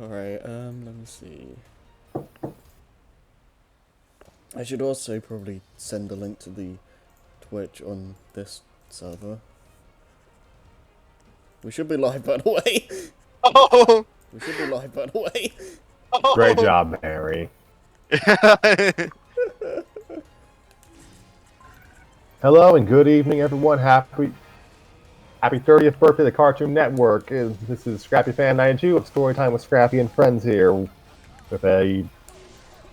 Alright, let me see. I should also probably send a link to the Twitch on this server. We should be live, by the way. Oh, We should be live, by the way. Great job, Harry. Hello and good evening, everyone. Happy 30th birthday to the Cartoon Network. This is Scrappy Fan 92 of Storytime with Scrappy and Friends here with an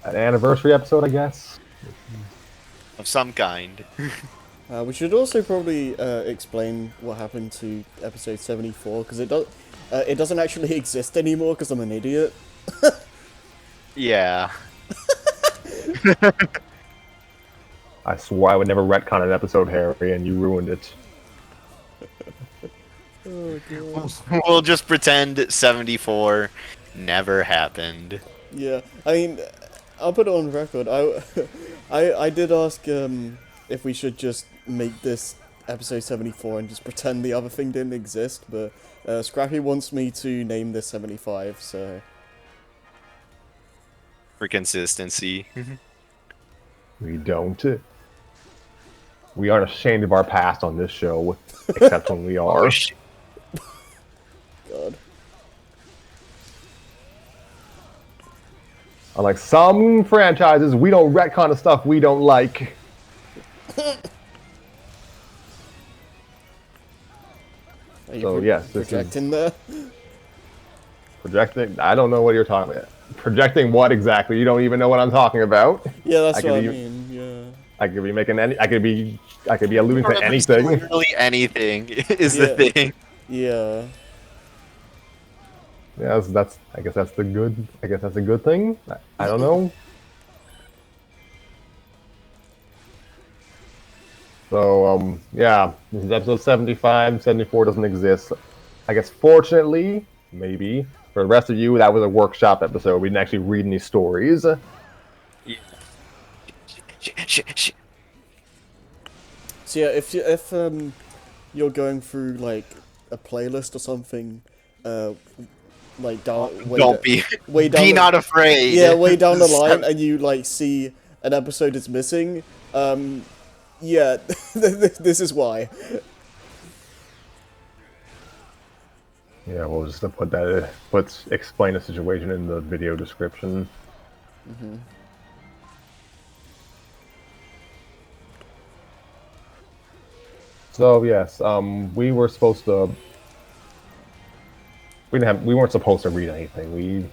anniversary episode, I guess. of some kind. We should also probably explain what happened to episode 74, because it doesn't actually exist anymore because I'm an idiot. Yeah. I swore I would never retcon an episode, Harry, and you ruined it. Oh, God. We'll just pretend 74 never happened. Yeah, I mean, I'll put it on record. I did ask if we should just make this episode 74 and just pretend the other thing didn't exist, but Scrappy wants me to name this 75, so... For consistency. We don't. We aren't ashamed of our past on this show, except when we are. God. Unlike some franchises, we don't retcon the stuff we don't like. Are you So yes, this projecting there? Projecting? I don't know what you're talking about. Projecting what exactly? You don't even know what I'm talking about. Yeah, that's what I be, mean, yeah. I could be making any. I could be alluding to anything. Literally anything is Yeah. the thing. Yeah. Yeah, that's. I guess that's the good. I guess that's a good thing. I don't know. So yeah, this is episode 75. 74 doesn't exist. I guess fortunately, maybe for the rest of you, that was a workshop episode. We didn't actually read any stories. Yeah. So yeah, if you're going through like a playlist or something, like down, Don't be. way down Be the, not afraid. yeah, way down the line, and you like see an episode is missing, yeah, this is why. Yeah, we'll just explain the situation in the video description. Mm-hmm. So yes, we were supposed to. We weren't supposed to read anything. We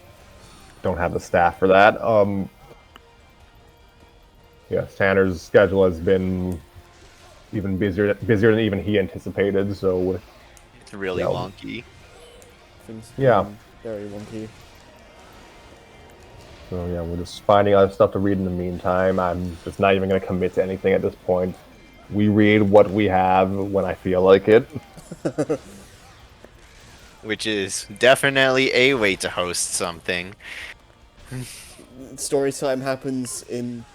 don't have the staff for that. Yes, Tanner's schedule has been even busier than even he anticipated. So It's really Yeah. wonky. Things Yeah. very wonky. So yeah, we're just finding other stuff to read in the meantime. I'm just not even going to commit to anything at this point. We read what we have when I feel like it. Which is definitely a way to host something. Story time happens in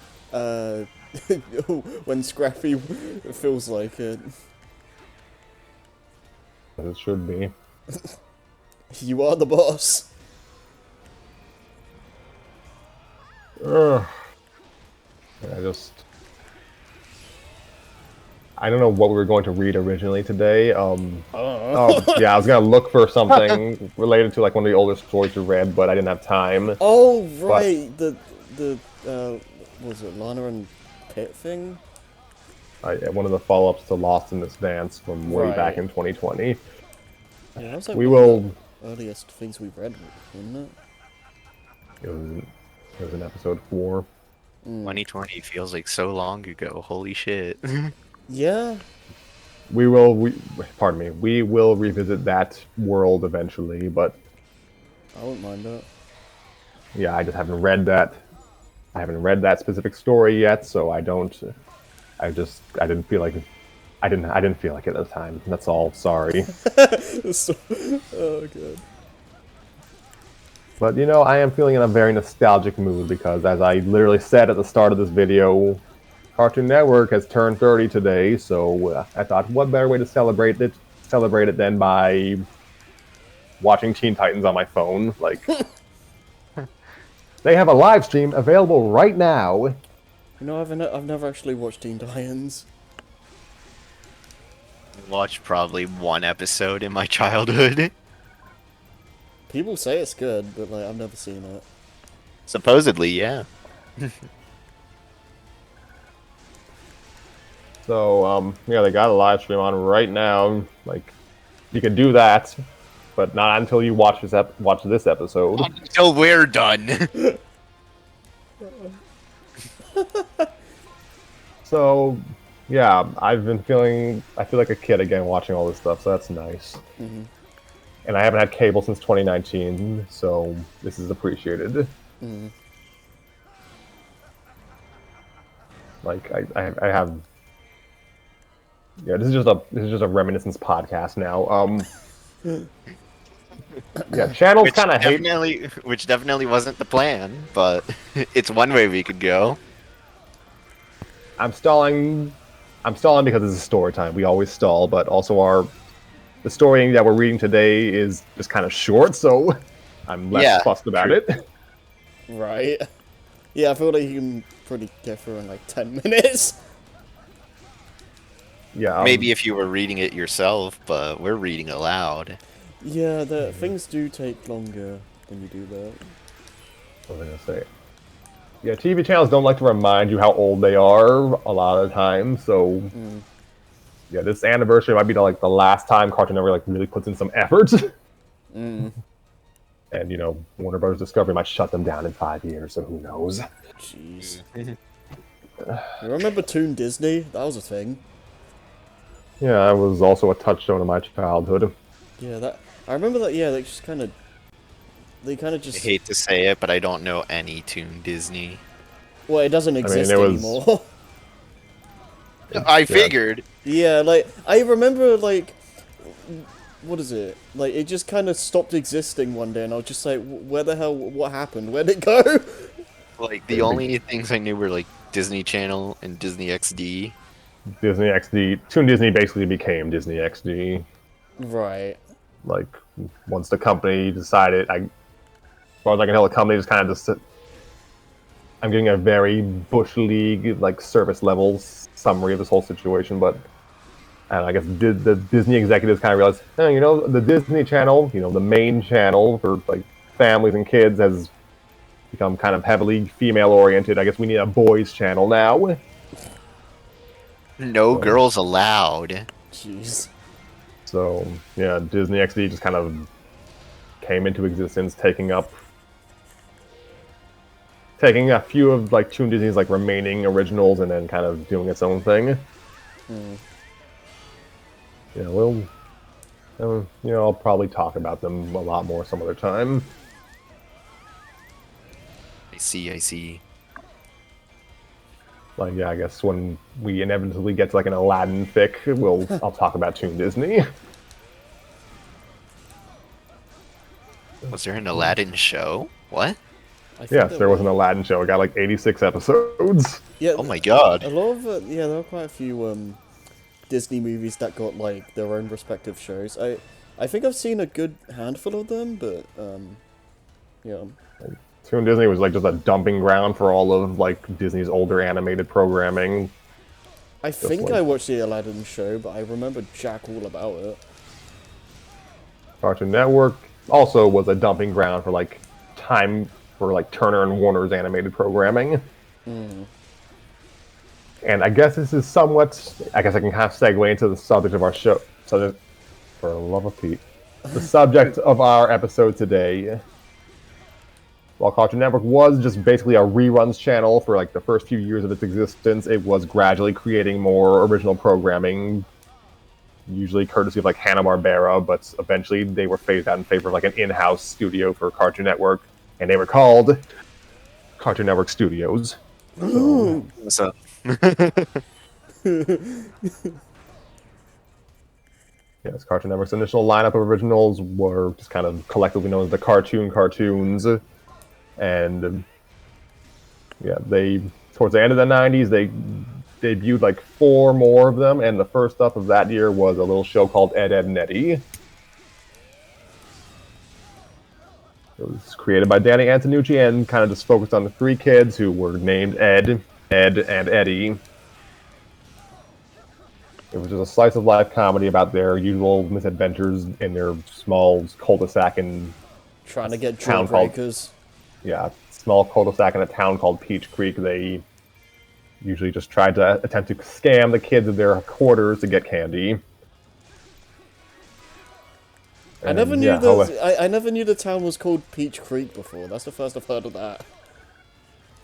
when Scrappy feels like it. As it should be. You are the boss. Ugh. I don't know what we were going to read originally today. Oh, yeah, I was gonna look for something related to like one of the older stories we read, but I didn't have time. Oh right, the was it Lana and Pit thing? One of the follow-ups to Lost in This Dance from way back Right. in 2020. Yeah, that was like We one of will. the earliest things we've read, wasn't it? It was in episode 4. 2020 feels like so long ago. Holy shit. Yeah. Pardon me. We will revisit that world eventually, but I wouldn't mind that. yeah, I just haven't read that. I haven't read that specific story yet, so I don't. I didn't feel like. I didn't feel like it at the time. That's all. Sorry. Oh god. But you know, I am feeling in a very nostalgic mood because, as I literally said at the start of this video, Cartoon Network has turned 30 today. So I thought, what better way to celebrate it than by watching Teen Titans on my phone? Like, They have a live stream available right now. You know, I've never actually watched Teen Titans. I watched probably one episode in my childhood. People say it's good, but like I've never seen it. Supposedly, yeah. So, yeah, they got a live stream on right now. Like, you can do that, but not until you watch this episode. Until we're done. So, yeah, I feel like a kid again watching all this stuff, so that's nice. Mm-hmm. And I haven't had cable since 2019, so this is appreciated. Mm. Like, I have... Yeah, this is just a reminiscence podcast now. Yeah, channels kind of hate... Which definitely wasn't the plan, but it's one way we could go. I'm stalling because this is story time. We always stall, but also the story that we're reading today is just kind of short, so I'm less fussed about it. Right. Yeah, I feel like you can pretty get through in like 10 minutes. Yeah. Maybe if you were reading it yourself, but we're reading aloud. Yeah, things do take longer when you do that. What was I gonna say? Yeah, TV channels don't like to remind you how old they are a lot of the time, so yeah, this anniversary might be the last time Cartoon Network really puts in some effort. Mm. And Warner Bros. Discovery might shut them down in 5 years, so who knows? Jeez. You remember Toon Disney? That was a thing. Yeah, it was also a touchstone of my childhood. Yeah, I remember that. Yeah, they kind of just. I hate to say it, but I don't know any Toon Disney. Well, it doesn't exist anymore. I figured. Yeah, like I remember, like, what is it? Like, it just kind of stopped existing one day, and I was just like, where the hell? What happened? Where'd it go? Like the only things I knew were like Disney Channel and Disney XD. Disney XD, Toon Disney basically became Disney XD. Right. Like, once the company decided, as far as I can tell, the company just kind of just... I'm giving a very Bush League, service level summary of this whole situation, but I guess the Disney executives kind of realized, the Disney Channel, the main channel for, families and kids has become kind of heavily female-oriented. I guess we need a boys' channel now. No girls allowed. Jeez. So, yeah, Disney XD just kind of came into existence, taking a few of Toon Disney's remaining originals and then kind of doing its own thing. Yeah, I'll probably talk about them a lot more some other time. I see. Yeah, I guess when we inevitably get to an Aladdin fic, I'll talk about Toon Disney. Was there an Aladdin show? What? Yes, there was an Aladdin show. It got 86 episodes. Yeah. Oh my god. A lot of there were quite a few Disney movies that got their own respective shows. I think I've seen a good handful of them, but yeah. Toon Disney was just a dumping ground for all of Disney's older animated programming. I think I watched the Aladdin show, but I remember jack all about it. Cartoon Network also was a dumping ground for Turner and Warner's animated programming. And I guess this is somewhat... I guess I can kind of segue into the subject of our show. For the love of Pete. The subject of our episode today. While Cartoon Network was just basically a reruns channel for the first few years of its existence, it was gradually creating more original programming, usually courtesy of Hanna-Barbera, but eventually they were phased out in favor of an in-house studio for Cartoon Network, and they were called Cartoon Network Studios. So, What's up? yes, Cartoon Network's initial lineup of originals were just kind of collectively known as the Cartoons. And yeah, towards the end of the 90s, they debuted 4 more of them, and the first up of that year was a little show called Ednetty. It was created by Danny Antonucci and kind of just focused on the three kids who were named Ed, and Eddy. It was just a slice of life comedy about their usual misadventures in their small cul-de-sac in Trying to get town jawbreakers. Small cul-de-sac in a town called Peach Creek. They usually just tried to attempt to scam the kids of their quarters to get candy. I never knew I never knew the town was called Peach Creek before. That's the first I've heard of that.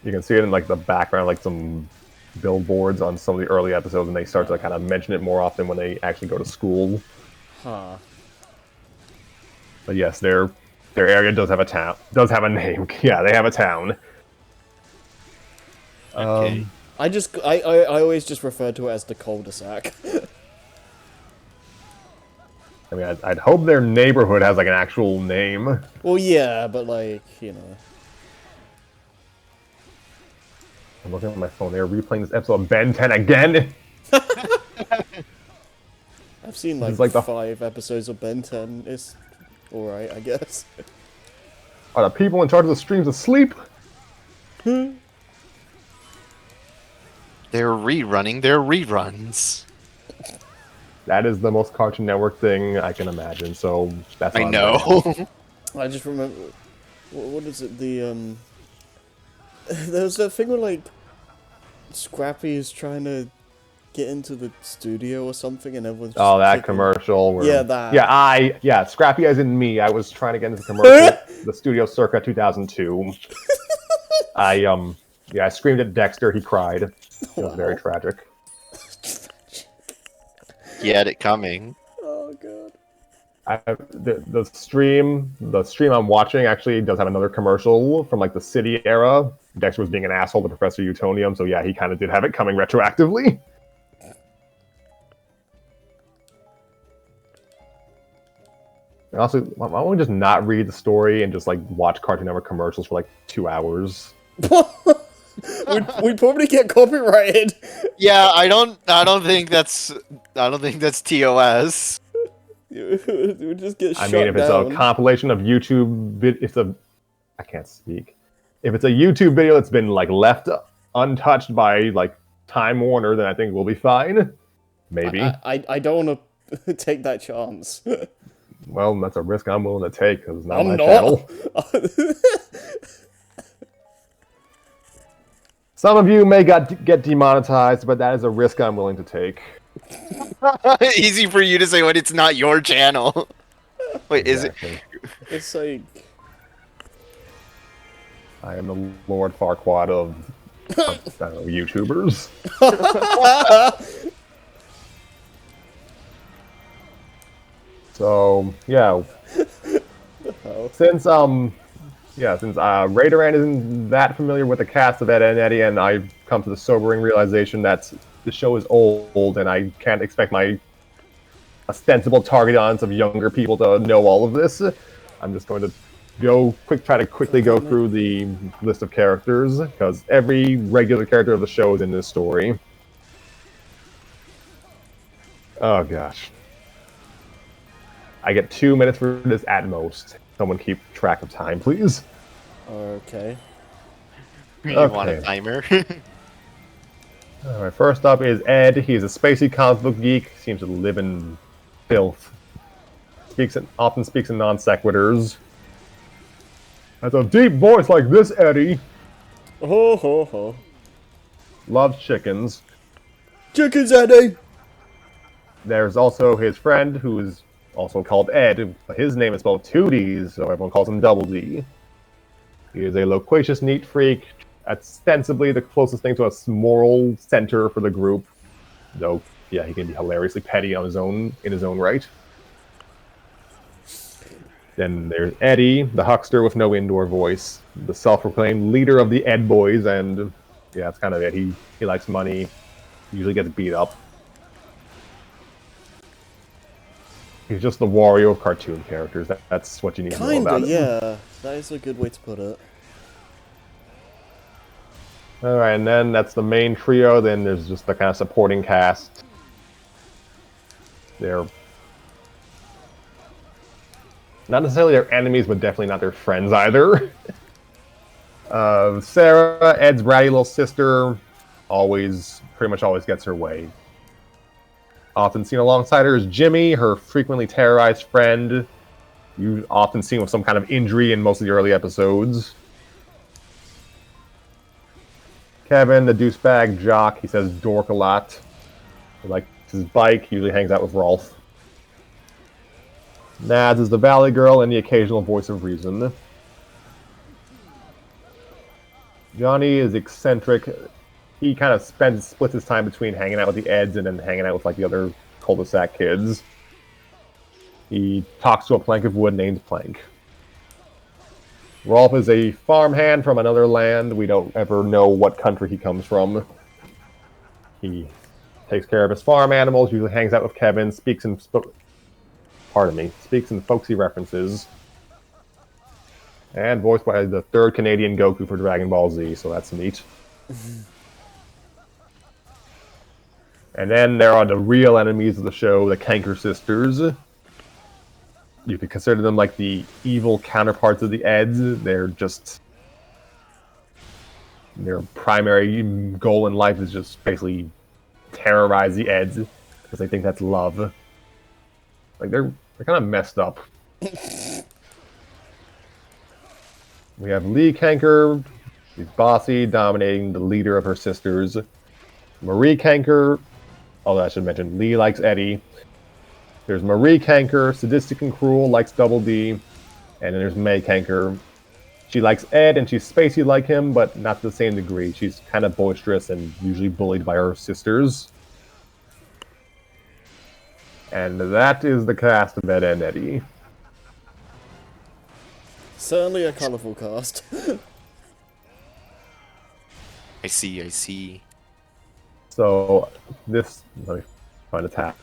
You can see it in like the background, like some billboards on some of the early episodes, and they start to kind of mention it more often when they actually go to school. Huh. But yes, their area does have a name. Yeah, they have a town. Okay. I always just refer to it as the cul-de-sac. I mean, I'd hope their neighborhood has like an actual name. Well, yeah, but like, you know. I'm looking at my phone. They're replaying this episode of Ben 10 again. I've seen like, 5 episodes of Ben 10. It's alright, I guess. Are the people in charge of the streams asleep? They're rerunning their reruns. That is the most Cartoon Network thing I can imagine, so that's I know. I just remember... What is it? The, there was that thing where, like, Scrappy is trying to get into the studio or something, and everyone's just that commercial. Where, yeah, that. Yeah, Scrappy as in me. I was trying to get into the commercial, the studio circa 2002. I screamed at Dexter. He cried. It was very tragic. He had it coming. Oh god. The stream I'm watching actually does have another commercial from like the City era. Dexter was being an asshole to Professor Utonium, so yeah, he kind of did have it coming retroactively. And also, why don't we just not read the story and just like watch Cartoon Network commercials for like 2 hours? We'd probably get copyrighted. Yeah, I don't think that's TOS. We'd just get shut I mean, if it's down. a compilation of I can't speak. If it's a YouTube video that's been like left untouched by like Time Warner, then I think we'll be fine. Maybe. I don't want to take that chance. Well, that's a risk I'm willing to take because it's not I'm my not. channel. Some of you may get demonetized, but that is a risk I'm willing to take. Easy for you to say when it's not your channel. Wait, Exactly. is it? It's like... I am the Lord Farquaad of I don't know, YouTubers. So yeah, since Raideran isn't that familiar with the cast of Ed and Eddy, and I've come to the sobering realization that the show is old, and I can't expect my ostensible target audience of younger people to know all of this. I'm just going to try to quickly go through the list of characters, because every regular character of the show is in this story. Oh gosh. I get 2 minutes for this at most. Someone keep track of time, please. Okay. You want a timer? Alright, first up is Ed. He's a spacey comic book geek. Seems to live in filth. Often speaks in non sequiturs. Has a deep voice like this, Eddy. Ho ho ho. Loves chickens. Chickens, Eddy! There's also his friend, who is also called Ed, but his name is spelled 2 Ds, so everyone calls him Double D. He is a loquacious neat freak, ostensibly the closest thing to a moral center for the group. Though, yeah, he can be hilariously petty in his own right. Then there's Eddy, the huckster with no indoor voice, the self-proclaimed leader of the Ed Boys, and yeah, that's kind of it. He likes money, usually gets beat up. He's just the Wario of cartoon characters. That's what you need to know about him. Yeah. That is a good way to put it. Alright, and then that's the main trio. Then there's just the kind of supporting cast. Not necessarily their enemies, but definitely not their friends either. Sarah, Ed's bratty little sister, pretty much always gets her way. Often seen alongside her is Jimmy, her frequently terrorized friend. You often seen with some kind of injury in most of the early episodes. Kevin, the douchebag jock, he says dork a lot. He likes his bike, he usually hangs out with Rolf. Nads is the valley girl and the occasional voice of reason. Johnny is eccentric. He kind of splits his time between hanging out with the Eds and then hanging out with like the other cul-de-sac kids. He talks to a plank of wood named Plank. Rolf is a farmhand from another land. We don't ever know what country he comes from. He takes care of his farm animals, usually hangs out with Kevin, speaks in folksy references. And voiced by the third Canadian Goku for Dragon Ball Z, so that's neat. And then there are the real enemies of the show, the Canker Sisters. You could consider them like the evil counterparts of the Eds. Their primary goal in life is just basically terrorize the Eds because they think that's love. Like they're kind of messed up. We have Lee Canker. She's bossy, dominating, the leader of her sisters. Marie Canker. Oh, I should mention, Lee likes Eddy. There's Marie Canker, sadistic and cruel, likes Double D. And then there's May Canker. She likes Ed, and she's spacey like him, but not to the same degree. She's kind of boisterous and usually bullied by her sisters. And that is the cast of Ed and Eddy. Certainly a colourful cast. I see. So, let me find a tab.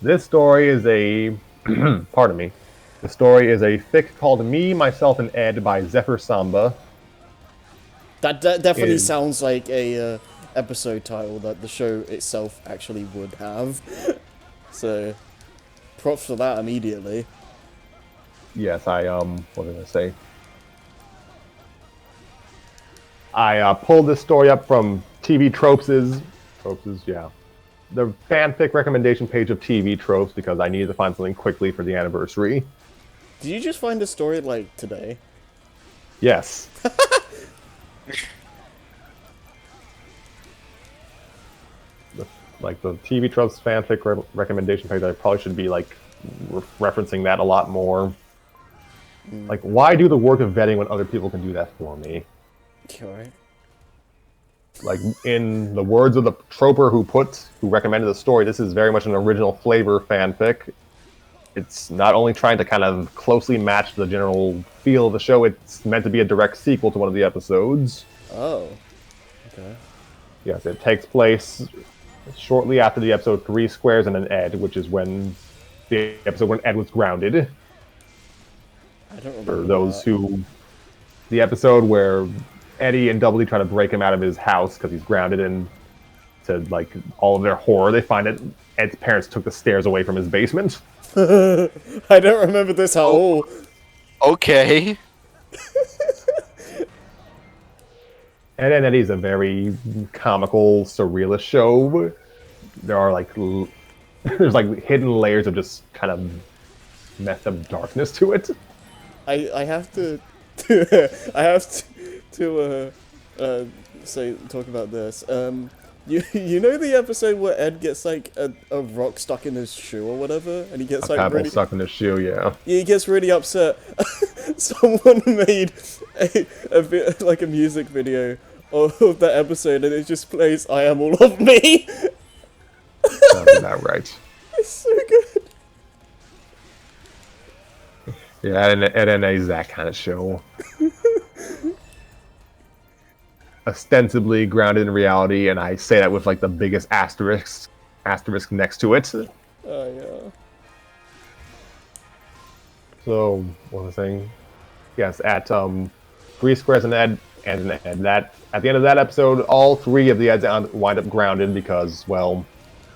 This story is a, pardon me, the story is a fic called Me, Myself, and Ed by Zephyr Samba. That definitely sounds like a episode title that the show itself actually would have. So, props for that immediately. Yes, what did I say? I pulled this story up from TV Tropes', yeah. The fanfic recommendation page of TV Tropes because I needed to find something quickly for the anniversary. Did you just find a story like today? Yes. Like the TV Tropes fanfic recommendation page, I probably should be like referencing that a lot more. Like, why do the work of vetting when other people can do that for me? Alright. Like, in the words of the troper who recommended the story, this is very much an original flavor fanfic. It's not only trying to kind of closely match the general feel of the show, it's meant to be a direct sequel to one of the episodes. Oh. Okay. Yes, it takes place shortly after the episode 3 Squares and an Ed, which is when the episode when Ed was grounded. I don't remember. For those who... The episode where Eddy and Double D try to break him out of his house because he's grounded, and to, like, all of their horror, they find that Ed's parents took the stairs away from his basement. I don't remember this at all. Okay. Ed and Eddy's a very comical, surrealist show. There are, like, there's, like, hidden layers of just kind of messed up darkness to it. I have to talk about this. You know the episode where Ed gets like a rock stuck in his shoe or whatever, and he gets like really stuck in his shoe, yeah. He gets really upset. Someone made a music video of that episode, and it just plays "I Am All of Me." Sounds about right. It's so good. Yeah, Ed and Eddy's that kind of show. Ostensibly grounded in reality, and I say that with like the biggest asterisk next to it. Oh yeah. So what was I saying? Yes, at 3 Squares and Ed and an Ed. That at the end of that episode, all 3 of the Eds wind up grounded because, well,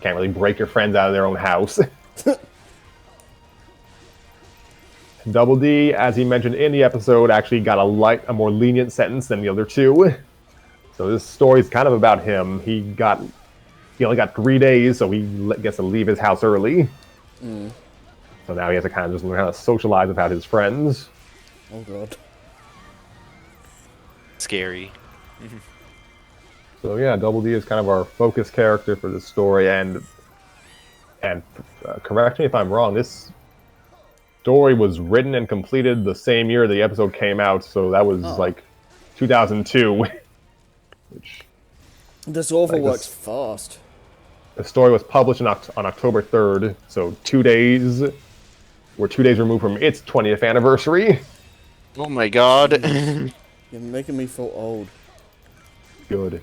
can't really break your friends out of their own house. Double D, as he mentioned in the episode, actually got a more lenient sentence than the other two. So this story's kind of about him. He only got 3 days, so he gets to leave his house early. So now he has to kind of just learn how to socialize without his friends. Oh god. Scary. So yeah, Double D is kind of our focus character for this story, and correct me if I'm wrong, this story was written and completed the same year the episode came out, so that was like 2002. Which This author works fast. the story was published on October 3rd, so 2 days. We're 2 days removed from its 20th anniversary. Oh my god. You're making me feel old. Good.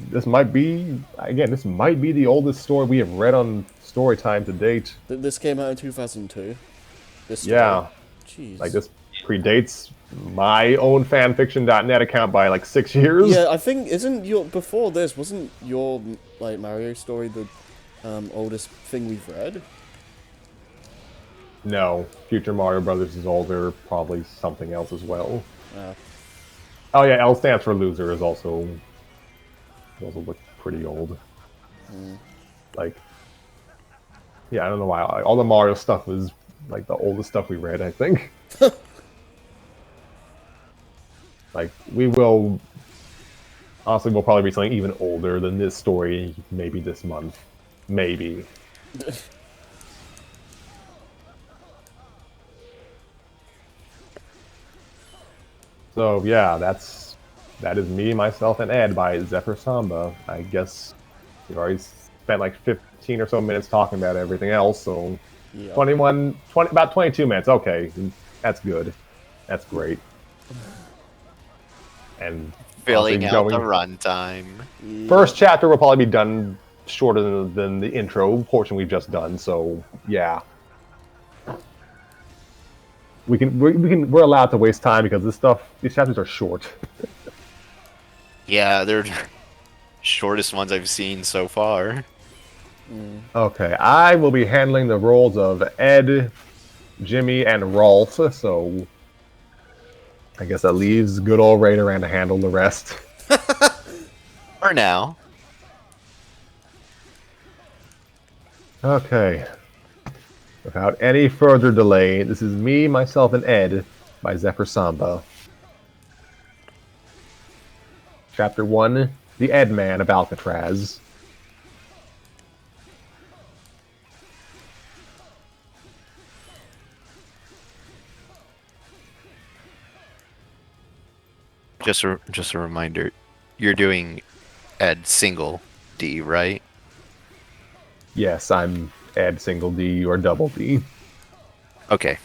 This might be the oldest story we have read on Storytime to date. This came out in 2002. This story. Yeah. Jeez. Like, this predates my own fanfiction.net account by like 6 years. Yeah, I think wasn't your like Mario story the oldest thing we've read? No, Future Mario Brothers is older, probably something else as well. Yeah. Oh yeah, L stands for loser is also look pretty old. Like, yeah, I don't know why. All the Mario stuff was like the oldest stuff we read, I think. Like, we'll probably be something even older than this story, maybe this month. Maybe. So yeah, that is Me, Myself, and Ed by Zephyr Samba. I guess we've already spent like 15 or so minutes talking about everything else, so Yeah. about 22 minutes. Okay, that's good. That's great. And Filling out honestly, the runtime. first chapter will probably be done shorter than the intro portion we've just done, so yeah. We're allowed to waste time because these chapters are short. Yeah, they're shortest ones I've seen so far. Okay, I will be handling the roles of Ed, Jimmy, and Rolf, so I guess that leaves good old Raideran to handle the rest. For now. Okay. Without any further delay, this is Me, Myself, and Ed by Zephyr Samba. Chapter 1, The Ed Man of Alcatraz. Just a reminder, you're doing Ed single D, right? Yes, I'm Ed single D or double D. Okay.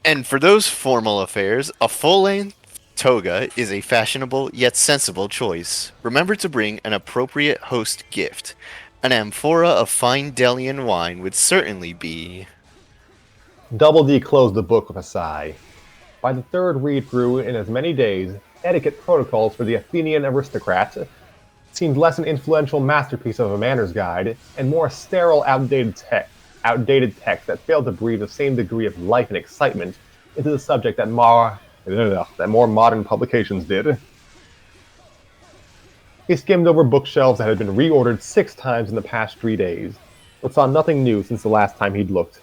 And for those formal affairs, a full-length toga is a fashionable yet sensible choice. Remember to bring an appropriate host gift. An amphora of fine Delian wine would certainly be... Double D closed the book with a sigh. By the third read-through in as many days, Etiquette Protocols for the Athenian Aristocrat seemed less an influential masterpiece of a manners guide and more a sterile, outdated text that failed to breathe the same degree of life and excitement into the subject that more modern publications did. He skimmed over bookshelves that had been reordered 6 times in the past 3 days, but saw nothing new since the last time he'd looked.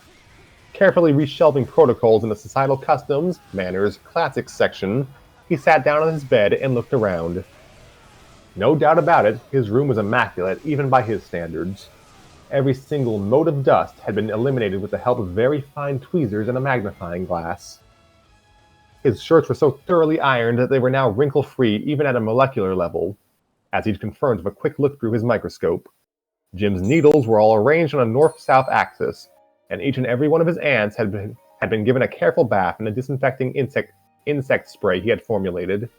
Carefully reshelving protocols in the Societal Customs, Manners, Classics section, he sat down on his bed and looked around. No doubt about it, his room was immaculate, even by his standards. Every single mote of dust had been eliminated with the help of very fine tweezers and a magnifying glass. His shirts were so thoroughly ironed that they were now wrinkle-free even at a molecular level, as he'd confirmed with a quick look through his microscope. Jim's needles were all arranged on a north-south axis, and each and every one of his ants had been given a careful bath in a disinfecting insect spray he had formulated.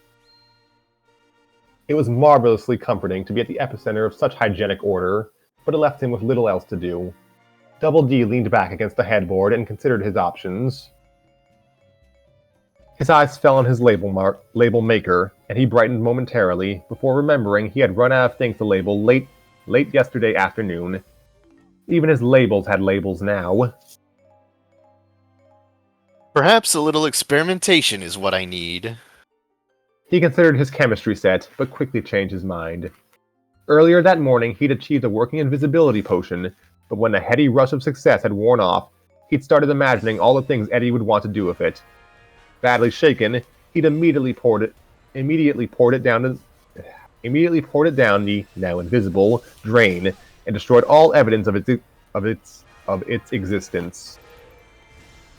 It was marvelously comforting to be at the epicenter of such hygienic order, but it left him with little else to do. Double D leaned back against the headboard and considered his options. His eyes fell on his label maker, and he brightened momentarily before remembering he had run out of things to label late yesterday afternoon. Even his labels had labels now. Perhaps a little experimentation is what I need. He considered his chemistry set, but quickly changed his mind. Earlier that morning, he'd achieved a working invisibility potion, but when the heady rush of success had worn off, he'd started imagining all the things Eddy would want to do with it. Badly shaken, he'd immediately poured it down the now invisible drain and destroyed all evidence of its existence.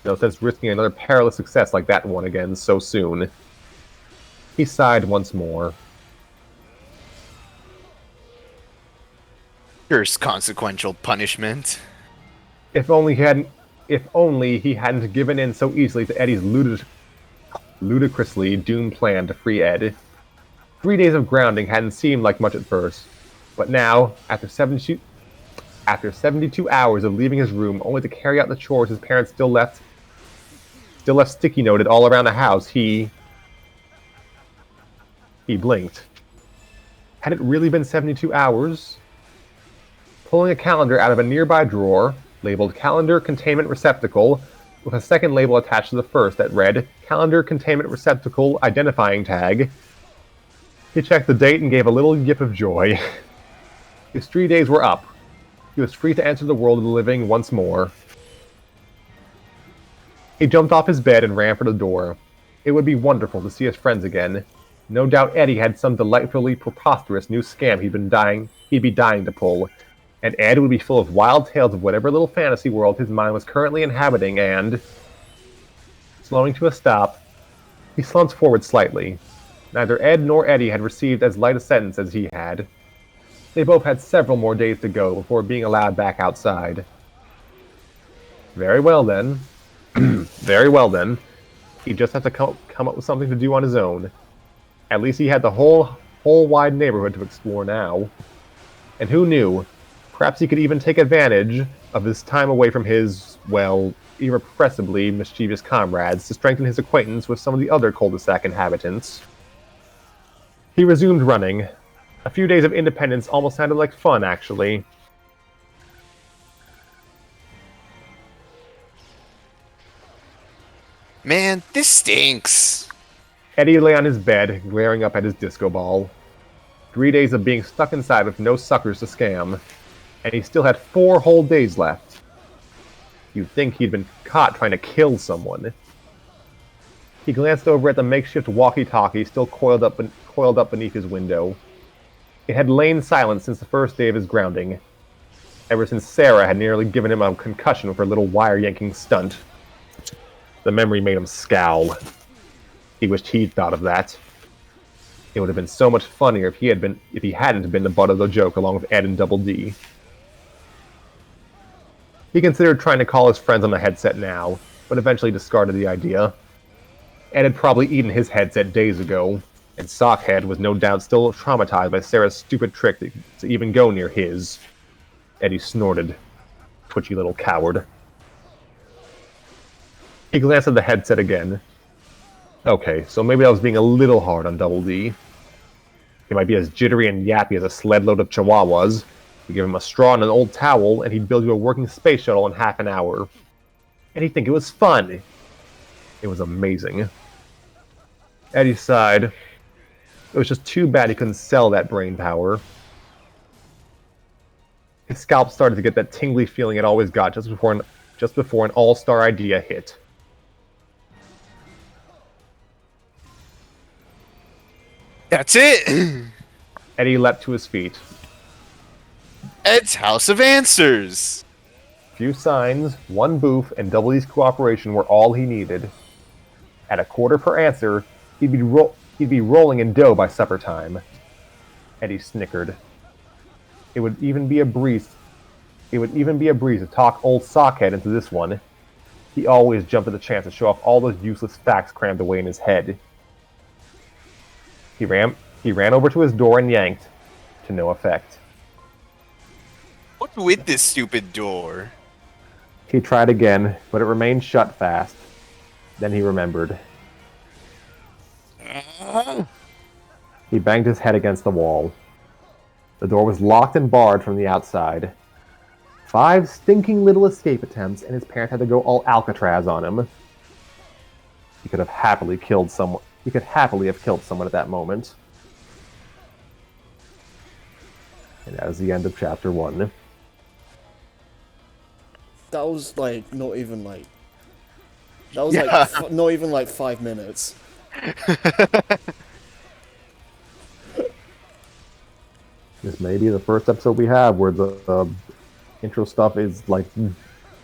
No sense risking another perilous success like that one again so soon. He sighed once more. Curse consequential punishment. If only he hadn't given in so easily to Eddy's ludicrously doomed plan to free Ed. 3 days of grounding hadn't seemed like much at first, but now, after 72 hours of leaving his room only to carry out the chores his parents still left sticky noted all around the house, he blinked. Had it really been 72 hours? Pulling a calendar out of a nearby drawer, labeled Calendar Containment Receptacle, with a second label attached to the first that read, Calendar Containment Receptacle Identifying Tag, he checked the date and gave a little yip of joy. His 3 days were up. He was free to enter the world of the living once more. He jumped off his bed and ran for the door. It would be wonderful to see his friends again. No doubt Eddy had some delightfully preposterous new scam he'd be dying to pull, and Ed would be full of wild tales of whatever little fantasy world his mind was currently inhabiting, and... Slowing to a stop, he slumped forward slightly. Neither Ed nor Eddy had received as light a sentence as he had. They both had several more days to go before being allowed back outside. Very well then. Very well then. He'd just have to come up with something to do on his own. At least he had the whole wide neighborhood to explore now. And who knew? Perhaps he could even take advantage of his time away from his, well, irrepressibly mischievous comrades to strengthen his acquaintance with some of the other cul-de-sac inhabitants. He resumed running. A few days of independence almost sounded like fun, actually. Man, this stinks. Eddy lay on his bed, glaring up at his disco ball. 3 days of being stuck inside with no suckers to scam. And he still had 4 whole days left. You'd think he'd been caught trying to kill someone. He glanced over at the makeshift walkie-talkie still coiled up beneath his window. It had lain silent since the first day of his grounding. Ever since Sarah had nearly given him a concussion with her little wire-yanking stunt. The memory made him scowl. He wished he'd thought of that. It would have been so much funnier if he hadn't been the butt of the joke along with Ed and Double D. He considered trying to call his friends on the headset now, but eventually discarded the idea. Ed had probably eaten his headset days ago, and Sockhead was no doubt still traumatized by Sarah's stupid trick to even go near his. Eddy snorted. Twitchy little coward. He glanced at the headset again. Okay, so maybe I was being a little hard on Double D. He might be as jittery and yappy as a sled load of chihuahuas. You give him a straw and an old towel, and he'd build you a working space shuttle in half an hour. And he'd think it was fun. It was amazing. Eddy sighed. It was just too bad he couldn't sell that brain power. His scalp started to get that tingly feeling it always got just before an all-star idea hit. That's it! Eddy leapt to his feet. Ed's House of Answers! Few signs, one booth, and Double E's cooperation were all he needed. At a quarter per answer, he'd be rolling in dough by supper time. Eddy snickered. It would even be a breeze to talk old Sockhead into this one. He always jumped at the chance to show off all those useless facts crammed away in his head. He ran over to his door and yanked, to no effect. What's with this stupid door? He tried again, but it remained shut fast. Then he remembered. He banged his head against the wall. The door was locked and barred from the outside. 5 stinking little escape attempts, and his parents had to go all Alcatraz on him. He could have happily killed someone. He could happily have killed someone at that moment. And that is the end of chapter 1. That was like not even like. That was Yeah. like not even like 5 minutes. This may be the first episode we have where the intro stuff is like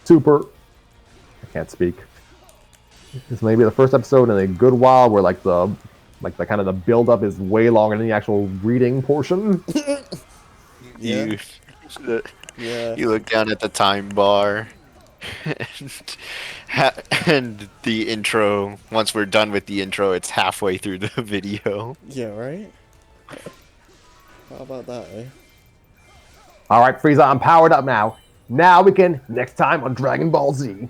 super. I can't speak. This may be the first episode in a good while where like the kind of the build up is way longer than the actual reading portion. Yeah. You look down at the time bar, and the intro. Once we're done with the intro, it's halfway through the video. Yeah, right? How about that, eh? All right, Frieza, I'm powered up now. Now we can next time on Dragon Ball Z.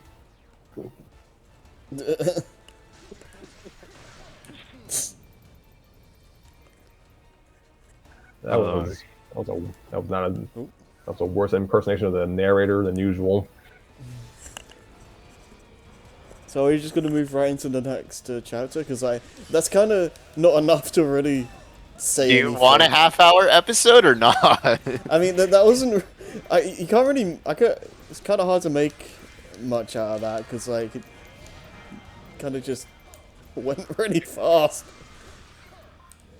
That was a worse impersonation of the narrator than usual. So are you just gonna move right into the next chapter? Because that's kind of not enough to really say. Do you anything. want a half-hour episode or not? I mean, that wasn't. You can't really. It's kind of hard to make much out of that because like it kind of just went really fast.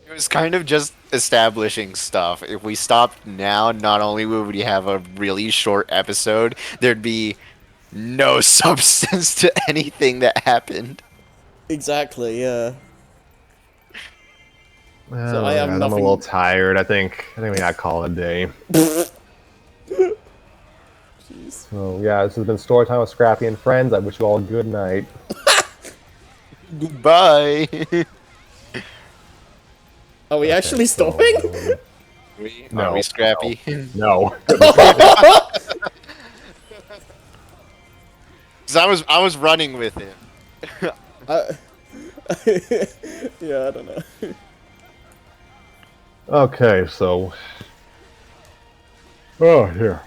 It was kind of just establishing stuff. If we stopped now, not only would we have a really short episode, there'd be no substance to anything that happened. Exactly. Yeah. So I have I'm a nothing- little tired. I think we gotta call it a day. Jeez. So yeah, this has been Storytime with Scrappy and Friends. I wish you all a good night. Goodbye. Are we actually so- stopping? No, Are we Scrappy? No. Because I was running with him. Yeah, I don't know. Okay, so. Oh, here.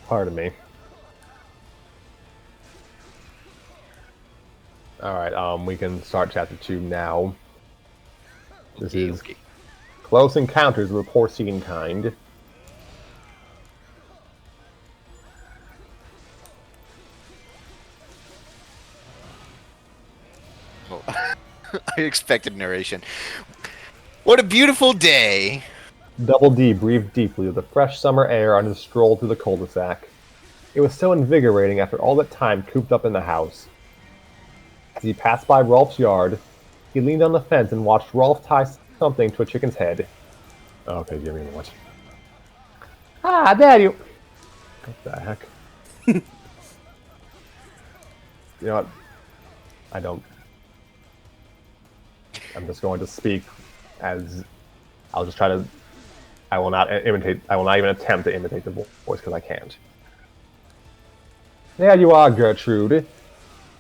Pardon me. Alright, we can start chapter 2 now. This is Okay. Close Encounters of the Porcine Kind. I expected narration. What a beautiful day! Double D breathed deeply of the fresh summer air on his stroll through the cul-de-sac. It was so invigorating after all that time cooped up in the house. As he passed by Rolf's yard, he leaned on the fence and watched Rolf tie something to a chicken's head. Okay, give me a moment. Ah, there you... What the heck? You know what? I don't... I'm just going to speak as... I'll just try to... I will not imitate... I will not even attempt to imitate the voice because I can't. There you are, Gertrude.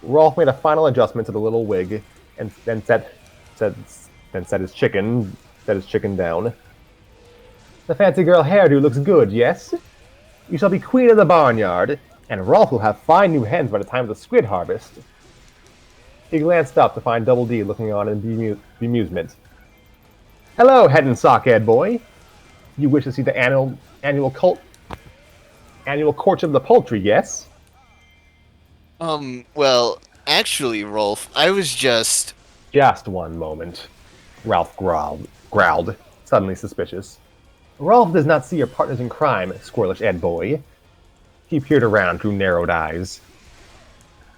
Rolf made a final adjustment to the little wig, and then set his chicken down. The fancy girl hairdo looks good, yes? You shall be queen of the barnyard, and Rolf will have fine new hens by the time of the squid harvest. He glanced up to find Double D looking on in bemusement. Hello, head and sock, Ed boy. You wish to see the annual courtship of the poultry, yes? Well, actually, Rolf, I was just... Just one moment. Ralph growled, suddenly suspicious. Rolf does not see your partners in crime, squirrelish Ed boy. He peered around through narrowed eyes.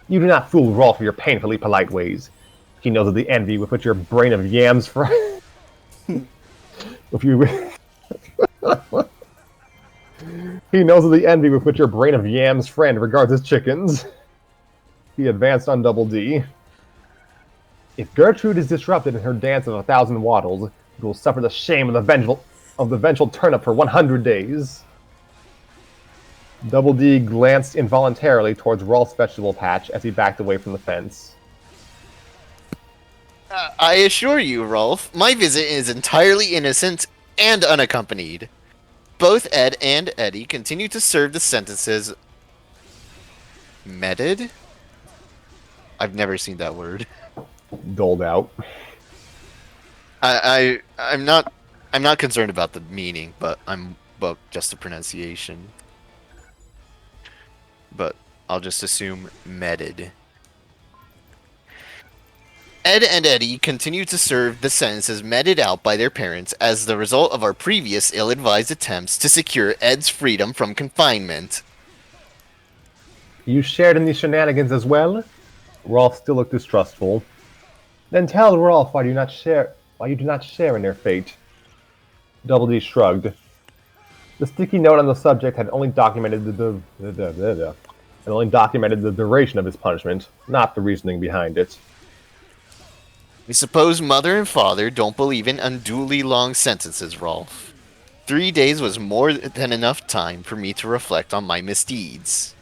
You do not fool Rolf with your painfully polite ways. He knows of the envy with which your brain of yams He knows of the envy with which your brain of yams friend regards his chickens. He advanced on Double D. If Gertrude is disrupted in her dance of 1,000 waddles, you will suffer the shame of the vengeful turnip for 100 days. Double D glanced involuntarily towards Rolf's vegetable patch as he backed away from the fence. I assure you, Rolf, my visit is entirely innocent and unaccompanied. Both Ed and Eddy continue to serve the sentences meted. I've never seen that word. Doled out. I'm not concerned about the meaning, but I'm about just the pronunciation. But I'll just assume meted. Ed and Eddy continue to serve the sentences meted out by their parents as the result of our previous ill-advised attempts to secure Ed's freedom from confinement. You shared in these shenanigans as well? Rolf still looked distrustful. Then tell Rolf why you do not share in their fate. Double D shrugged. The sticky note on the subject had only documented the duration of his punishment, not the reasoning behind it. I suppose mother and father don't believe in unduly long sentences, Rolf. 3 days was more than enough time for me to reflect on my misdeeds.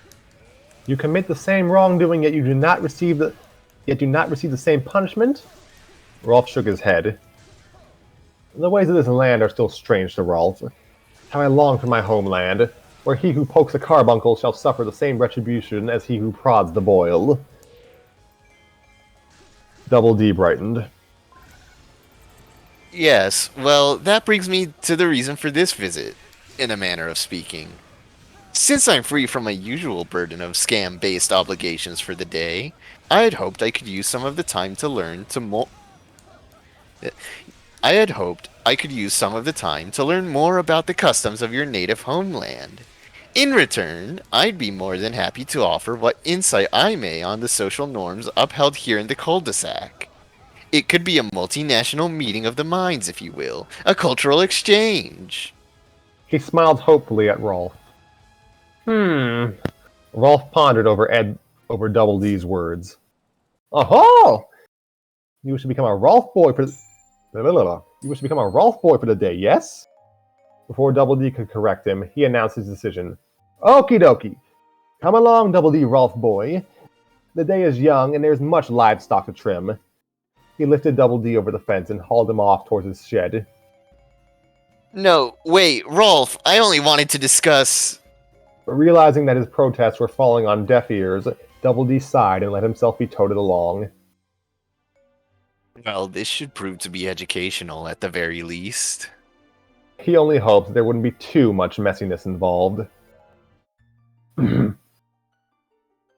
You commit the same wrongdoing, yet you do not receive the same punishment? Rolf shook his head. The ways of this land are still strange to Rolf. How I long for my homeland, where he who pokes a carbuncle shall suffer the same retribution as he who prods the boil. Double D brightened. Yes, well, that brings me to the reason for this visit, in a manner of speaking. Since I'm free from my usual burden of scam-based obligations for the day, I had hoped I could use some of the time to learn more about the customs of your native homeland. In return, I'd be more than happy to offer what insight I may on the social norms upheld here in the cul-de-sac. It could be a multinational meeting of the minds, if you will, a cultural exchange. He smiled hopefully at Rolf. Rolf pondered over Double D's words. Oh! You wish to become a Rolf boy for the day, yes? Before Double D could correct him, he announced his decision. Okie dokie. Come along, Double D Rolf boy. The day is young, and there's much livestock to trim. He lifted Double D over the fence and hauled him off towards his shed. No, wait, Rolf, I only wanted to discuss... But realizing that his protests were falling on deaf ears, Double D sighed and let himself be toted along. Well, this should prove to be educational at the very least. He only hoped there wouldn't be too much messiness involved.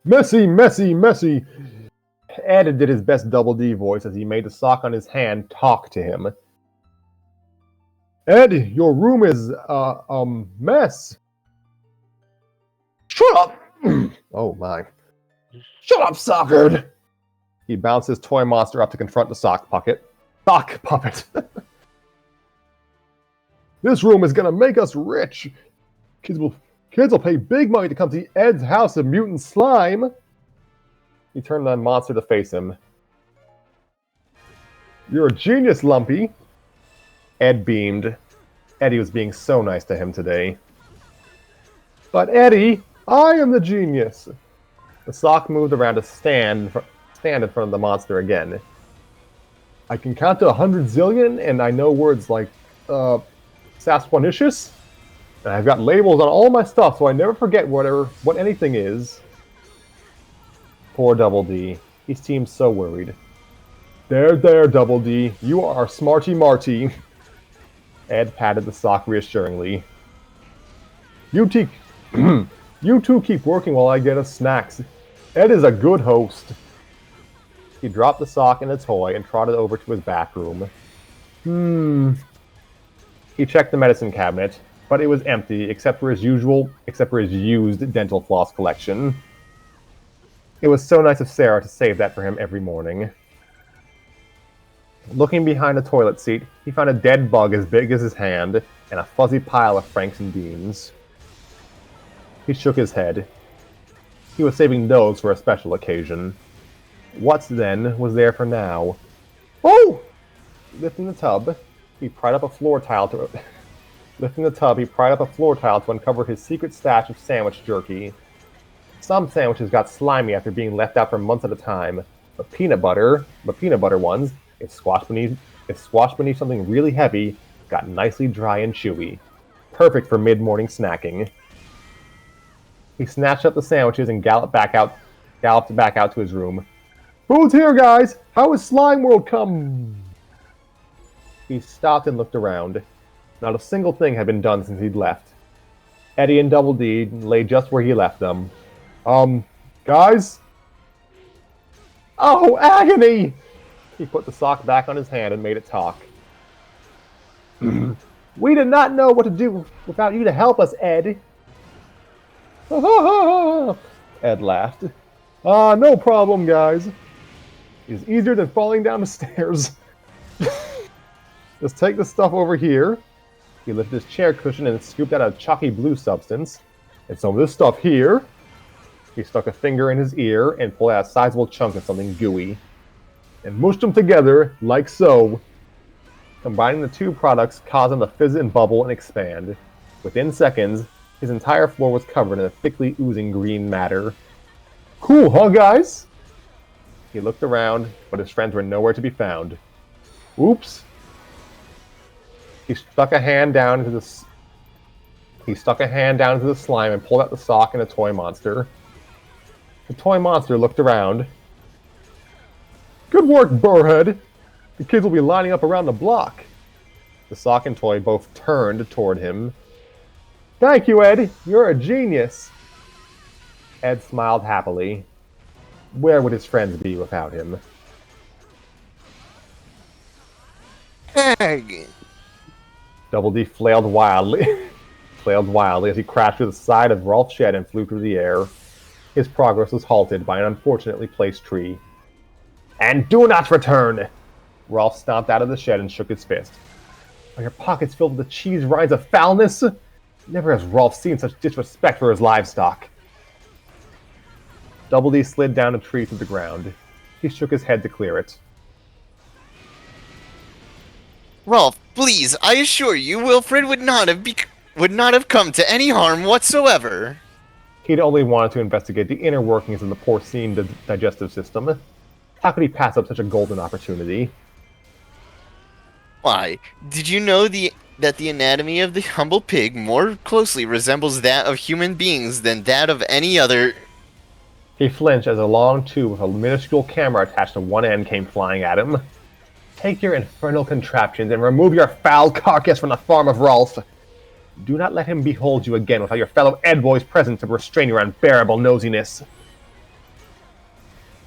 Messy, messy, messy! Ed did his best Double D voice as he made the sock on his hand talk to him. Ed, your room is a mess. Shut up! Oh my. Shut up, Sockard! He bounced his toy monster up to confront the sock puppet. This room is gonna make us rich. Kids will pay big money to come to Ed's house of mutant slime. He turned the monster to face him. You're a genius, Lumpy. Ed beamed. Eddy was being so nice to him today. But Eddy, I am the genius. The sock moved around to stand in front of the monster again. I can count to 100 zillion, and I know words like Sasquatchicious, and I've got labels on all my stuff, so I never forget what anything is. Poor Double D. He seemed so worried. There, Double D. You are smarty Marty. Ed patted the sock reassuringly. You two keep working while I get us snacks. Ed is a good host. He dropped the sock and the toy and trotted over to his bathroom. He checked the medicine cabinet, but it was empty except for his used dental floss collection. It was so nice of Sarah to save that for him every morning. Looking behind the toilet seat, he found a dead bug as big as his hand and a fuzzy pile of Franks and beans. He shook his head. He was saving those for a special occasion. What, then, was there for now? Oh! Lifting the tub, he pried up a floor tile to uncover his secret stash of sandwich jerky. Some sandwiches got slimy after being left out for months at a time, but peanut butter ones, if squashed beneath something really heavy, got nicely dry and chewy. perfect for mid-morning snacking. He snatched up the sandwiches and galloped back out to his room. Who's here, guys? How is Slime World come? He stopped and looked around. Not a single thing had been done since he'd left. Eddy and Double D lay just where he left them. Guys? Oh, agony! He put the sock back on his hand and made it talk. We did not know what to do without you to help us, Ed. Ed laughed. No problem, guys. It's easier than falling down the stairs. Just take the stuff over here. He lifted his chair cushion and scooped out a chalky blue substance. And some of this stuff here. He stuck a finger in his ear and pulled out a sizable chunk of something gooey. And mushed them together, like so. Combining the two products caused them to fizz and bubble and expand. Within seconds, his entire floor was covered in a thickly oozing green matter. Cool, huh, guys? He looked around, but his friends were nowhere to be found. Oops. He stuck a hand down into the slime and pulled out the sock and a toy monster. The toy monster looked around. Good work, Burrhead. The kids will be lining up around the block. The sock and toy both turned toward him. Thank you, Ed. You're a genius. Ed smiled happily. Where would his friends be without him? Egg. Double D flailed wildly as he crashed through the side of Rolf's shed and flew through the air. His progress was halted by an unfortunately placed tree. And do not return! Rolf stomped out of the shed and shook his fist. Are your pockets filled with the cheese rinds of foulness? Never has Rolf seen such disrespect for his livestock. Double D slid down a tree to the ground. He shook his head to clear it. Rolf, please, I assure you, Wilfred would not have come to any harm whatsoever. He'd only wanted to investigate the inner workings of the porcine digestive system. How could he pass up such a golden opportunity? Why, did you know that the anatomy of the humble pig more closely resembles that of human beings than that of any other... He flinched as a long tube with a minuscule camera attached to one end came flying at him. Take your infernal contraptions and remove your foul carcass from the farm of Rolf. Do not let him behold you again without your fellow Ed boys present to restrain your unbearable nosiness.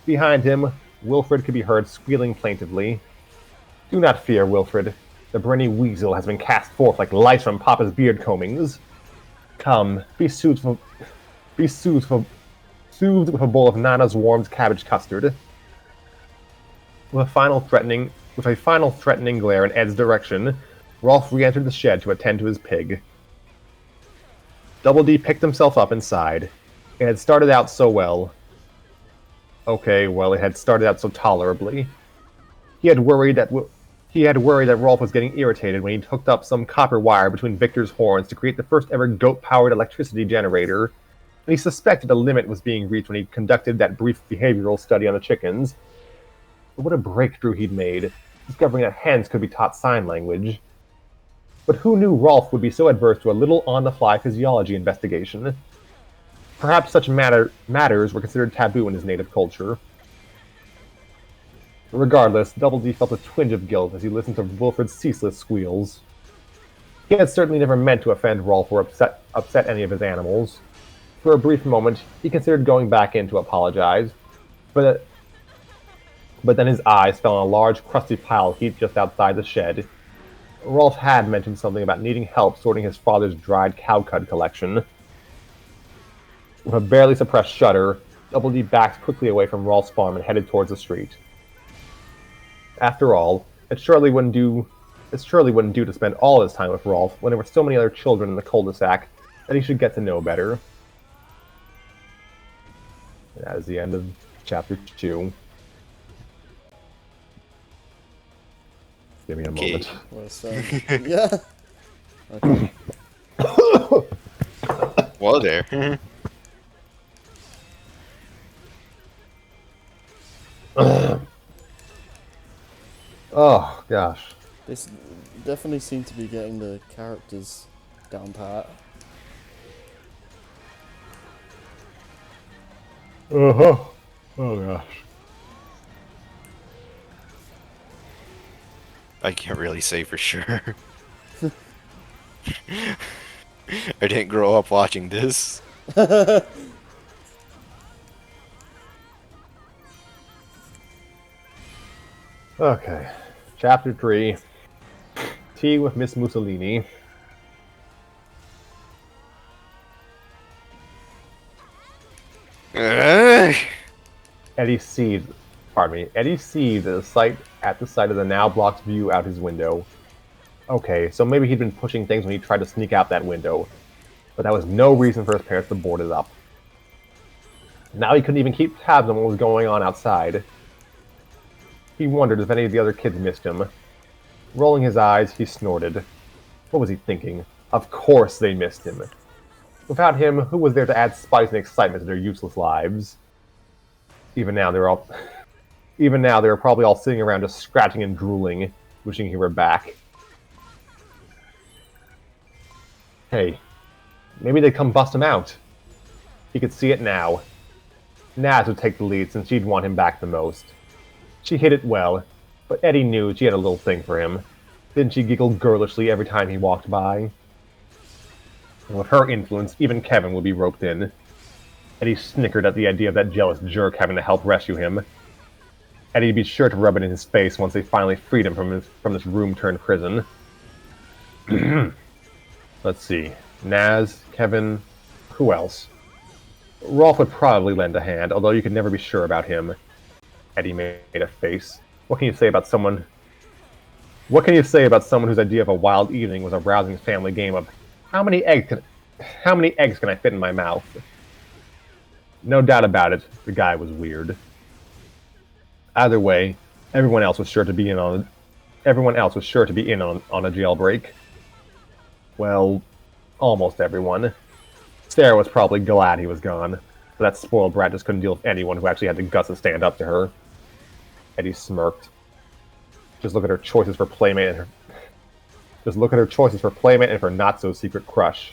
Behind him, Wilfred could be heard squealing plaintively. Do not fear, Wilfred. The Brenny Weasel has been cast forth like lice from Papa's beard combings. Come, be soothed with a bowl of Nana's warmed cabbage custard. With a final threatening glare in Ed's direction, Rolf re-entered the shed to attend to his pig. Double D picked himself up and sighed. It had started out so well. Okay, well, it had started out so tolerably. He had worried that Rolf was getting irritated when he'd hooked up some copper wire between Victor's horns to create the first ever goat-powered electricity generator, and he suspected a limit was being reached when he conducted that brief behavioral study on the chickens. But what a breakthrough he'd made, discovering that hens could be taught sign language. But who knew Rolf would be so adverse to a little on-the-fly physiology investigation? Perhaps such matters were considered taboo in his native culture. Regardless, Double D felt a twinge of guilt as he listened to Wilfred's ceaseless squeals. He had certainly never meant to offend Rolf or upset any of his animals. For a brief moment, he considered going back in to apologize, but then his eyes fell on a large, crusty pile heaped just outside the shed. Rolf had mentioned something about needing help sorting his father's dried cow cud collection. With a barely suppressed shudder, Double D backed quickly away from Rolf's farm and headed towards the street. After all, it surely wouldn't do to spend all his time with Rolf when there were so many other children in the cul-de-sac that he should get to know better. And that is the end of Chapter 2. Give me a moment. Yeah. Okay. Whoa there. Oh, gosh. They definitely seem to be getting the characters Down pat. Uh-huh. Oh gosh. I can't really say for sure. I didn't grow up watching this. Okay. Chapter 3. Tea with Miss Mussolini. Ugh. Eddy seethed at the sight of the now blocked view out his window. Okay, so maybe he'd been pushing things when he tried to sneak out that window, but that was no reason for his parents to board it up. Now he couldn't even keep tabs on what was going on outside. He wondered if any of the other kids missed him. Rolling his eyes, he snorted. What was he thinking? Of course they missed him. Without him, who was there to add spice and excitement to their useless lives? Even now, they were probably all sitting around just scratching and drooling, wishing he were back. Hey, maybe they'd come bust him out. He could see it now. Naz would take the lead since she'd want him back the most. She hit it well, but Eddy knew she had a little thing for him. Didn't she giggle girlishly every time he walked by? And with her influence, even Kevin would be roped in. Eddy snickered at the idea of that jealous jerk having to help rescue him. Eddy'd be sure to rub it in his face once they finally freed him from this room-turned-prison. Let's see. Naz, Kevin, who else? Rolf would probably lend a hand, although you could never be sure about him. Eddy made a face. What can you say about someone whose idea of a wild evening was a rousing family game of how many eggs can I fit in my mouth? No doubt about it, the guy was weird. Either way, everyone else was sure to be in on a jailbreak. Well, almost everyone. Sarah was probably glad he was gone, but that spoiled brat just couldn't deal with anyone who actually had the guts to stand up to her. Eddy smirked. Just look at her choices for playmate and her not-so-secret crush.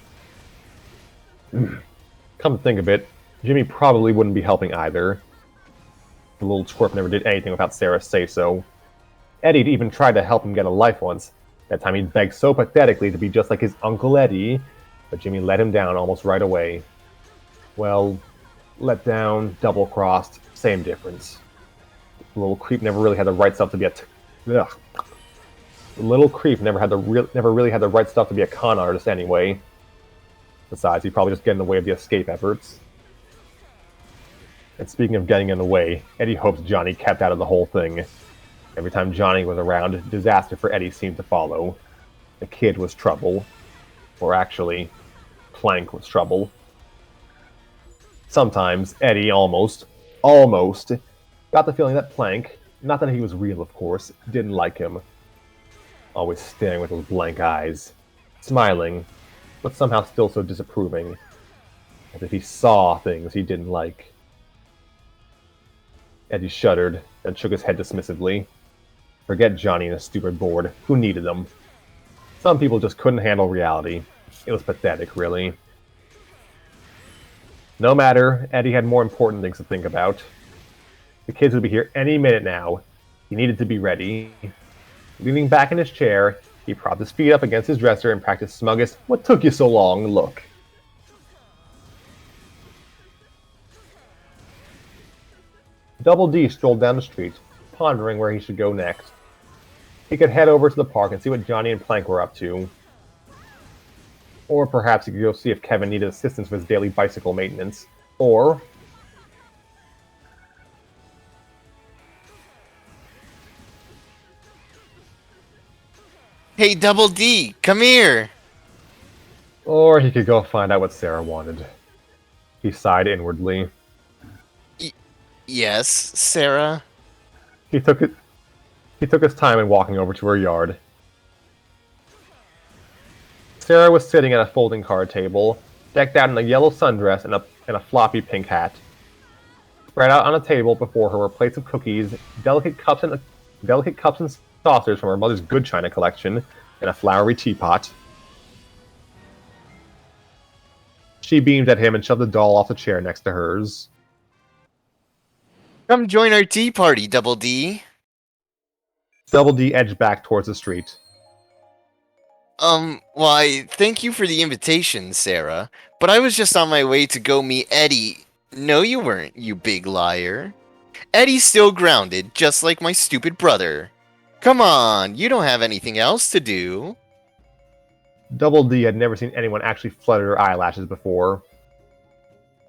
Come to think of it, Jimmy probably wouldn't be helping either. The little twerp never did anything without Sarah's say-so. Eddy'd even tried to help him get a life once. That time he'd begged so pathetically to be just like his Uncle Eddy, but Jimmy let him down almost right away. Well, let down, double-crossed, same difference. The little creep never really had the right stuff to be The little creep never really had the right stuff to be a con artist anyway. Besides, he'd probably just get in the way of the escape efforts. And speaking of getting in the way, Eddy hopes Johnny kept out of the whole thing. Every time Johnny was around, disaster for Eddy seemed to follow. The kid was trouble. Or actually, Plank was trouble. Sometimes, Eddy almost, got the feeling that Plank, not that he was real of course, didn't like him. Always staring with those blank eyes. Smiling, but somehow still so disapproving. As if he saw things he didn't like. Eddy shuddered, and shook his head dismissively. Forget Johnny and his stupid board. Who needed them? Some people just couldn't handle reality. It was pathetic, really. No matter, Eddy had more important things to think about. The kids would be here any minute now. He needed to be ready. Leaning back in his chair, he propped his feet up against his dresser and practiced smuggest, "What took you so long?" look. Double D strolled down the street, pondering where he should go next. He could head over to the park and see what Johnny and Plank were up to. Or perhaps he could go see if Kevin needed assistance with his daily bicycle maintenance. Or... Hey, Double D, come here! Or he could go find out what Sarah wanted. He sighed inwardly. Yes, Sarah? He took his time in walking over to her yard. Sarah was sitting at a folding card table, decked out in a yellow sundress and a floppy pink hat. Spread out on a table before her were plates of cookies, delicate cups and saucers from her mother's good china collection, and a flowery teapot. She beamed at him and shoved the doll off the chair next to hers. Come join our tea party, Double D. Double D edged back towards the street. Why, thank you for the invitation, Sarah. But I was just on my way to go meet Eddy. No, you weren't, you big liar. Eddy's still grounded, just like my stupid brother. Come on, you don't have anything else to do. Double D had never seen anyone actually flutter her eyelashes before.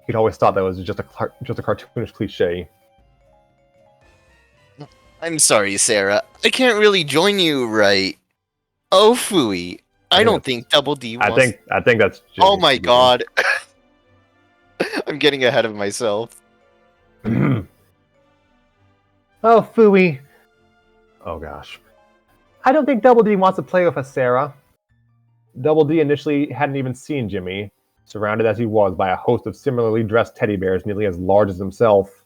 He'd always thought that was just a cartoonish cliche. I'm sorry, Sarah. I can't really join you, right? Oh, phooey. I don't think Double D wants... I think that's Jimmy. Oh my god. I'm getting ahead of myself. Oh, phooey. Oh gosh. I don't think Double D wants to play with us, Sarah. Double D initially hadn't even seen Jimmy, surrounded as he was by a host of similarly dressed teddy bears nearly as large as himself.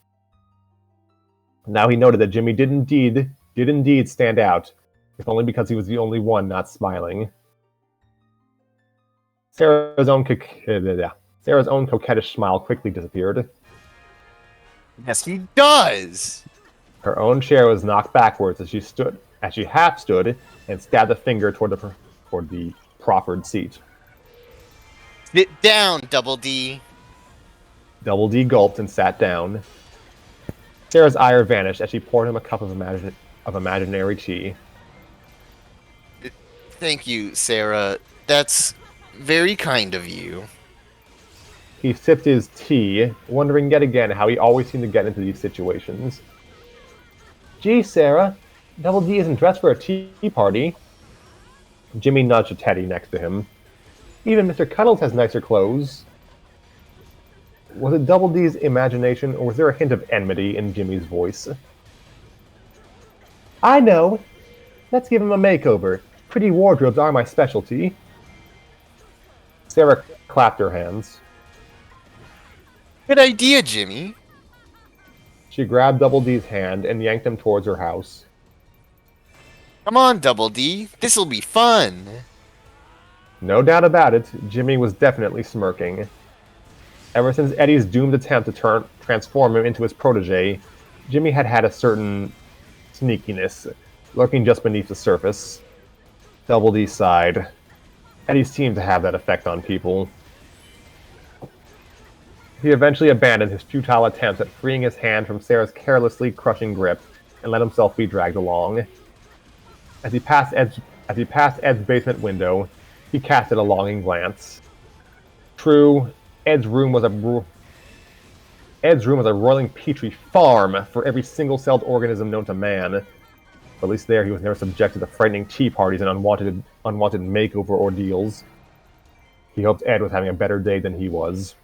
Now he noted that Jimmy did indeed stand out, if only because he was the only one not smiling. Sarah's own coquettish smile quickly disappeared. Yes, he does! Her own chair was knocked backwards as she half stood and stabbed a finger toward the proffered seat. Sit down, Double D. Double D gulped and sat down. Sarah's ire vanished as she poured him a cup of imaginary tea. Thank you, Sarah. That's very kind of you. He sipped his tea, wondering yet again how he always seemed to get into these situations. Gee, Sarah, Double D isn't dressed for a tea party. Jimmy nudged a teddy next to him. Even Mr. Cuddles has nicer clothes. Was it Double D's imagination, or was there a hint of enmity in Jimmy's voice? I know. Let's give him a makeover. Pretty wardrobes are my specialty. Sarah clapped her hands. Good idea, Jimmy. She grabbed Double D's hand and yanked him towards her house. Come on, Double D. This'll be fun. No doubt about it, Jimmy was definitely smirking. Ever since Eddy's doomed attempt to transform him into his protege, Jimmy had had a certain sneakiness, lurking just beneath the surface. Double D sighed. Eddy seemed to have that effect on people. He eventually abandoned his futile attempts at freeing his hand from Sarah's carelessly crushing grip and let himself be dragged along. As he passed Ed's basement window, he casted a longing glance. True, Ed's room was a roiling petri farm for every single-celled organism known to man. But at least there he was never subjected to frightening tea parties and unwanted makeover ordeals. He hoped Ed was having a better day than he was.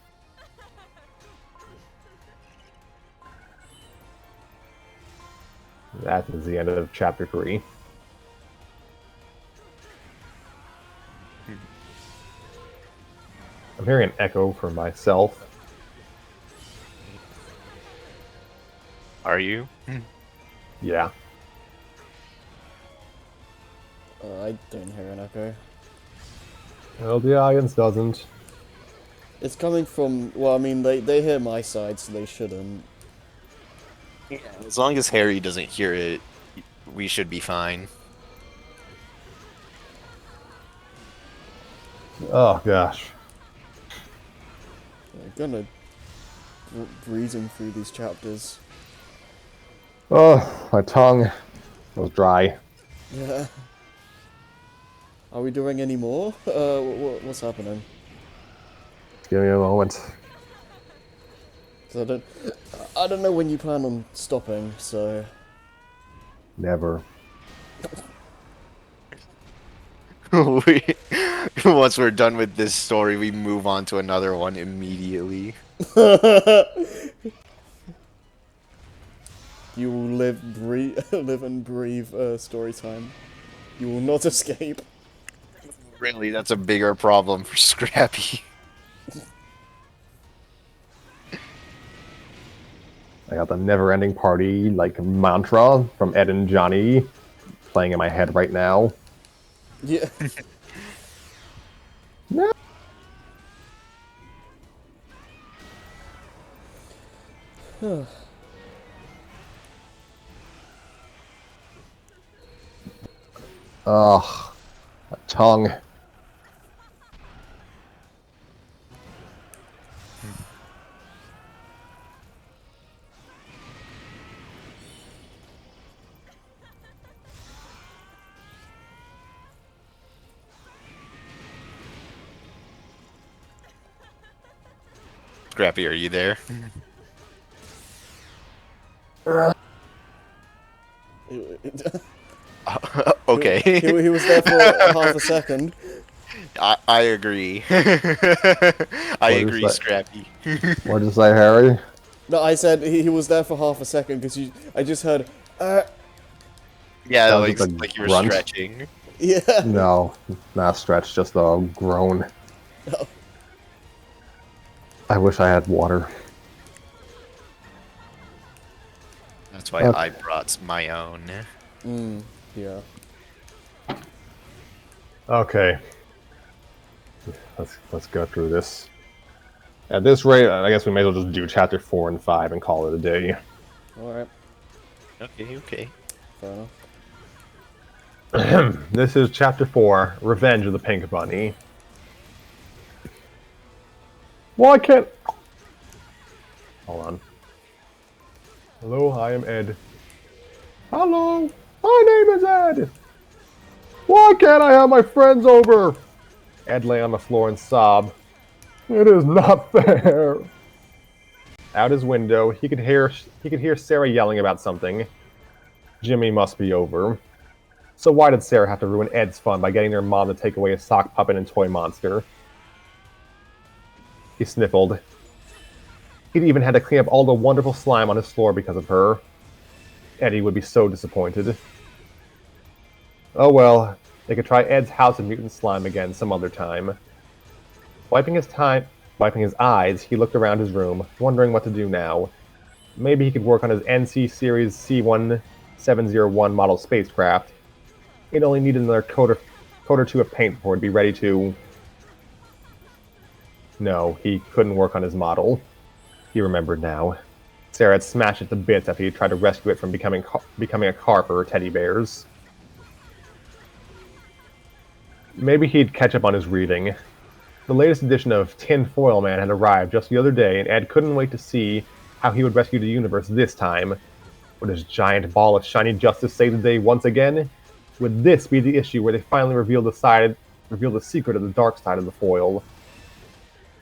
That is the end of Chapter 3. I'm hearing an echo for myself. Are you? Yeah. I don't hear an echo. Well, the audience doesn't. It's coming from... Well, I mean, they hear my side, so they shouldn't. Yeah, as long as Harry doesn't hear it, we should be fine. Oh, gosh. I'm gonna... breezing through these chapters. Oh, my tongue was dry. Yeah. Are we doing any more? What's happening? Give me a moment. 'Cause I don't know when you plan on stopping, so... Never. Once we're done with this story, we move on to another one immediately. You will live and breathe story time. You will not escape. Really, that's a bigger problem for Scrappy. I got the never-ending party, like, mantra from Ed and Johnny playing in my head right now. Yeah. No. Ugh, my tongue. Scrappy, are you there? Okay. He was there for half a second. I agree. I What is agree, that? Scrappy. What did you say, Harry? No, I said he was there for half a second because I just heard, Yeah, That was just a like you were grunt. stretching. yeah. No, not a stretch, just a groan. Oh. I wish I had water. That's why Okay. I brought my own. Yeah. Okay. Let's go through this. At this rate, I guess we may as well just do chapter 4 and 5 and call it a day. Alright. Okay. Fair enough. This is chapter 4, Revenge of the Pink Bunny. Why can't... Hold on. Hello, I am Ed. Hello, my name is Ed. Why can't I have my friends over? Ed lay on the floor and sobbed. It is not fair. Out his window, he could hear Sarah yelling about something. Jimmy must be over. So why did Sarah have to ruin Ed's fun by getting their mom to take away his sock puppet and toy monster? He sniffled. He'd even had to clean up all the wonderful slime on his floor because of her. Eddy would be so disappointed. Oh well, they could try Ed's House of Mutant Slime again some other time. Wiping his eyes, he looked around his room, wondering what to do now. Maybe he could work on his NC Series C1701 model spacecraft. It only needed another coat or two of paint before it'd be ready to... No, he couldn't work on his model. He remembered now. Sarah had smashed it to bits after he tried to rescue it from becoming a car for her teddy bears. Maybe he'd catch up on his reading. The latest edition of Tin Foil Man had arrived just the other day, and Ed couldn't wait to see how he would rescue the universe this time. Would his giant ball of shiny justice save the day once again? Would this be the issue where they finally reveal the secret of the dark side of the foil?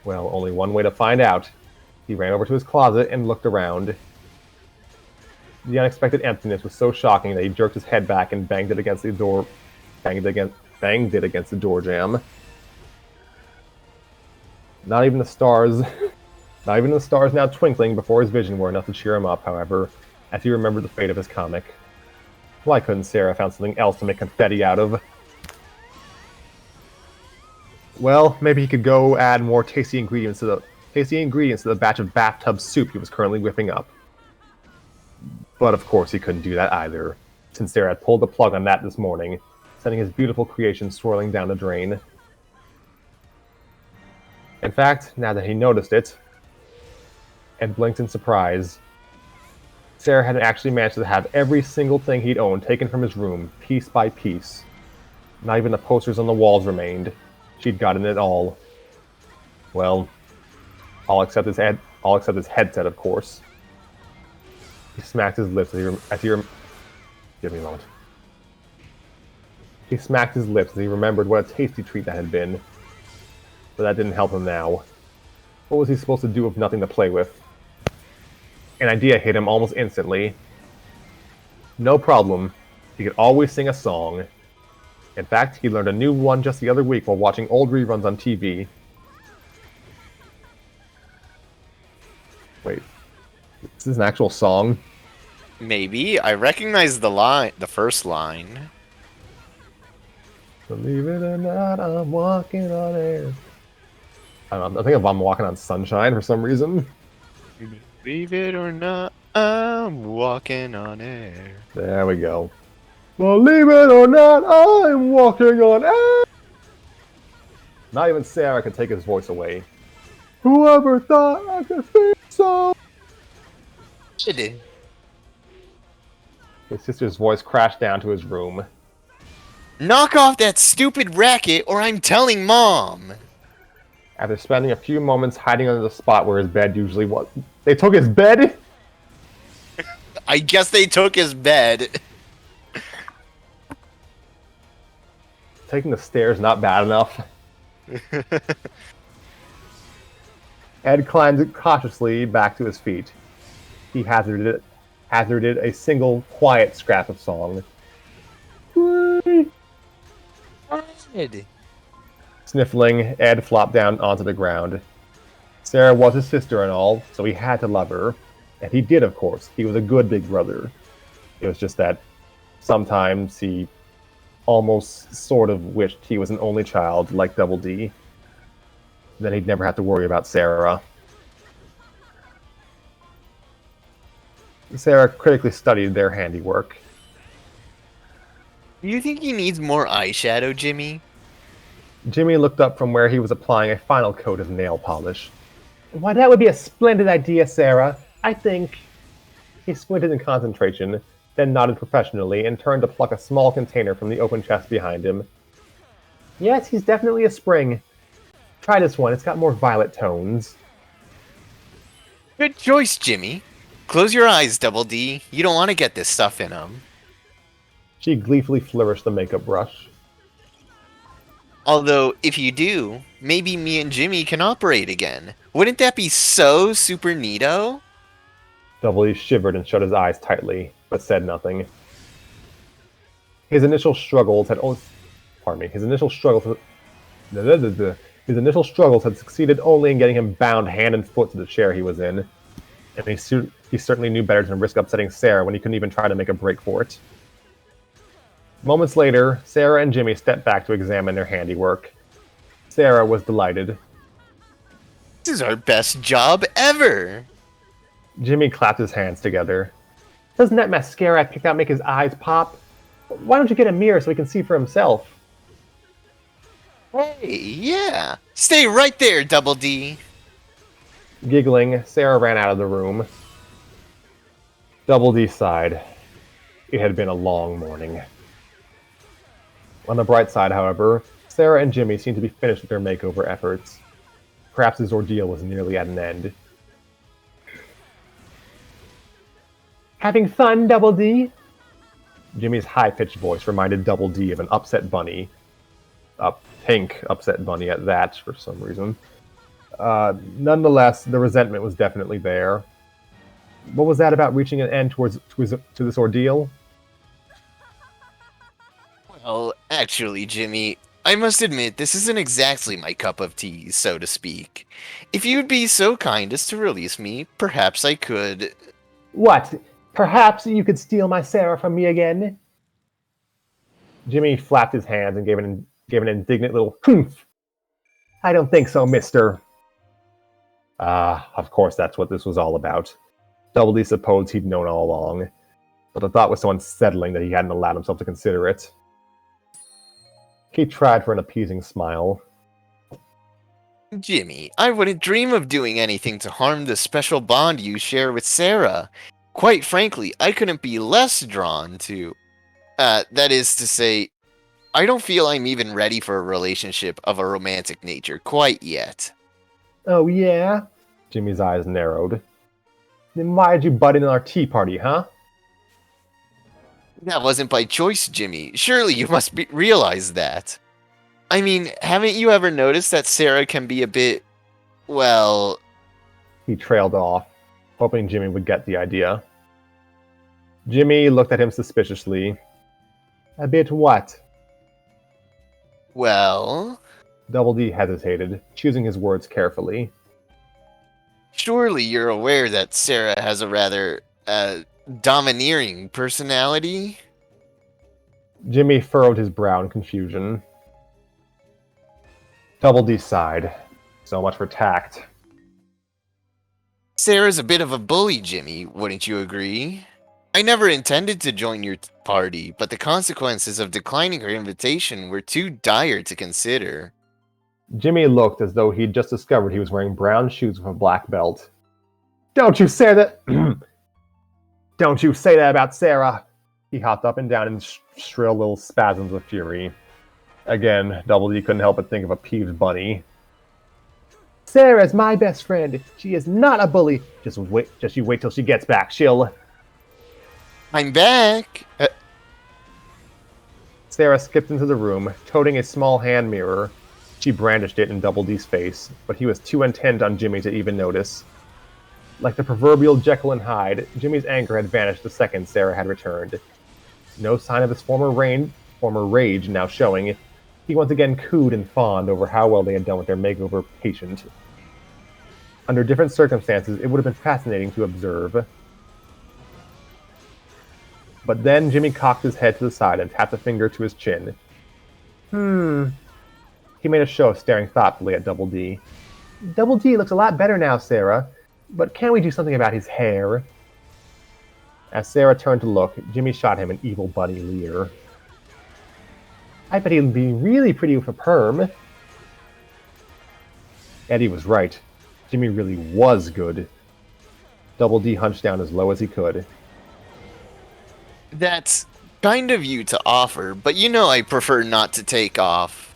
Well, only one way to find out. He ran over to his closet and looked around. The unexpected emptiness was so shocking that he jerked his head back and banged it against the door jamb. Not even the stars now twinkling before his vision were enough to cheer him up, however, as he remembered the fate of his comic. Why couldn't Sarah have found something else to make confetti out of? Well, maybe he could go add more tasty ingredients to the batch of bathtub soup he was currently whipping up. But of course he couldn't do that either, since Sarah had pulled the plug on that this morning, sending his beautiful creation swirling down the drain. In fact, now that he noticed it, and blinked in surprise, Sarah had actually managed to have every single thing he'd owned taken from his room, piece by piece. Not even the posters on the walls remained. She'd gotten it all. Well, all except his headset, of course. He smacked his lips Give me a moment. He smacked his lips as he remembered what a tasty treat that had been. But that didn't help him now. What was he supposed to do with nothing to play with? An idea hit him almost instantly. No problem. He could always sing a song. In fact, he learned a new one just the other week while watching old reruns on TV. Wait. Is this an actual song? Maybe. I recognize the first line. Believe it or not, I'm walking on air. I don't know, I think I'm walking on sunshine for some reason. Believe it or not, I'm walking on air. There we go. Believe it or not, I'm walking on air. Not even Sarah could take his voice away. Whoever thought I could think so? Eddy. His sister's voice crashed down to his room. Knock off that stupid racket or I'm telling Mom! After spending a few moments hiding under the spot where his bed usually was. They took his bed? I guess they took his bed. Taking the stairs not bad enough. Ed climbed cautiously back to his feet. He hazarded a single quiet scrap of song. Ed. Sniffling, Ed flopped down onto the ground. Sarah was his sister and all, so he had to love her. And he did, of course. He was a good big brother. It was just that sometimes he almost sort of wished he was an only child like Double D. Then he'd never have to worry about Sarah. Sarah critically studied their handiwork. Do you think he needs more eyeshadow, Jimmy? Jimmy looked up from where he was applying a final coat of nail polish. Why, that would be a splendid idea, Sarah. I think... He squinted in concentration, then nodded professionally and turned to pluck a small container from the open chest behind him. Yes, he's definitely a spring. Try this one, it's got more violet tones. Good choice, Jimmy. Close your eyes, Double D. You don't want to get this stuff in them. She gleefully flourished the makeup brush. Although, if you do, maybe me and Jimmy can operate again. Wouldn't that be so super neato? Double E shivered and shut his eyes tightly, but said nothing. His initial struggles had succeeded only in getting him bound hand and foot to the chair he was in, and he certainly knew better than risk upsetting Sarah when he couldn't even try to make a break for it. Moments later, Sarah and Jimmy stepped back to examine their handiwork. Sarah was delighted. This is our best job ever! Jimmy clapped his hands together. Doesn't that mascara I picked out make his eyes pop? Why don't you get a mirror so he can see for himself? Hey, yeah! Stay right there, Double D! Giggling, Sarah ran out of the room. Double D sighed. It had been a long morning. On the bright side, however, Sarah and Jimmy seemed to be finished with their makeover efforts. Perhaps his ordeal was nearly at an end. Having fun, Double D? Jimmy's high-pitched voice reminded Double D of an upset bunny. A pink upset bunny at that, for some reason. Nonetheless, the resentment was definitely there. What was that about reaching an end to this ordeal? Well, actually, Jimmy, I must admit this isn't exactly my cup of tea, so to speak. If you'd be so kind as to release me, perhaps I could... What? Perhaps you could steal my Sarah from me again? Jimmy flapped his hands and gave an indignant little humph. I don't think so, mister. Of course that's what this was all about. Double D supposed he'd known all along, but the thought was so unsettling that he hadn't allowed himself to consider it. He tried for an appeasing smile. Jimmy, I wouldn't dream of doing anything to harm the special bond you share with Sarah. Quite frankly, I couldn't be less drawn to... that is to say, I don't feel I'm even ready for a relationship of a romantic nature quite yet. Oh, yeah? Jimmy's eyes narrowed. Then why did you butt in on our tea party, huh? That wasn't by choice, Jimmy. Surely you must realize that. I mean, haven't you ever noticed that Sarah can be a bit... well... He trailed off, hoping Jimmy would get the idea. Jimmy looked at him suspiciously. A bit what? Well... Double D hesitated, choosing his words carefully. Surely you're aware that Sarah has a rather, domineering personality? Jimmy furrowed his brow in confusion. Double D sighed. So much for tact. Sarah's a bit of a bully, Jimmy, wouldn't you agree? I never intended to join your party, but the consequences of declining her invitation were too dire to consider. Jimmy looked as though he'd just discovered he was wearing brown shoes with a black belt. Don't you say that... Don't you say that about Sarah! He hopped up and down in shrill little spasms of fury. Again, Double D couldn't help but think of a peeved bunny. Sarah's my best friend. She is not a bully. Just you wait till she gets back. She'll... I'm back! Sarah skipped into the room, toting a small hand mirror. She brandished it in Double D's face, but he was too intent on Jimmy to even notice. Like the proverbial Jekyll and Hyde, Jimmy's anger had vanished the second Sarah had returned. No sign of his former rage now showing. He once again cooed and fawned over how well they had done with their makeover patient. Under different circumstances, it would have been fascinating to observe. But then Jimmy cocked his head to the side and tapped a finger to his chin. He made a show of staring thoughtfully at Double D. Double D looks a lot better now, Sarah. But can't we do something about his hair? As Sarah turned to look, Jimmy shot him an evil bunny leer. I bet he'd be really pretty with a perm. Eddy was right. Jimmy really was good. Double D hunched down as low as he could. That's kind of you to offer, but you know I prefer not to take off.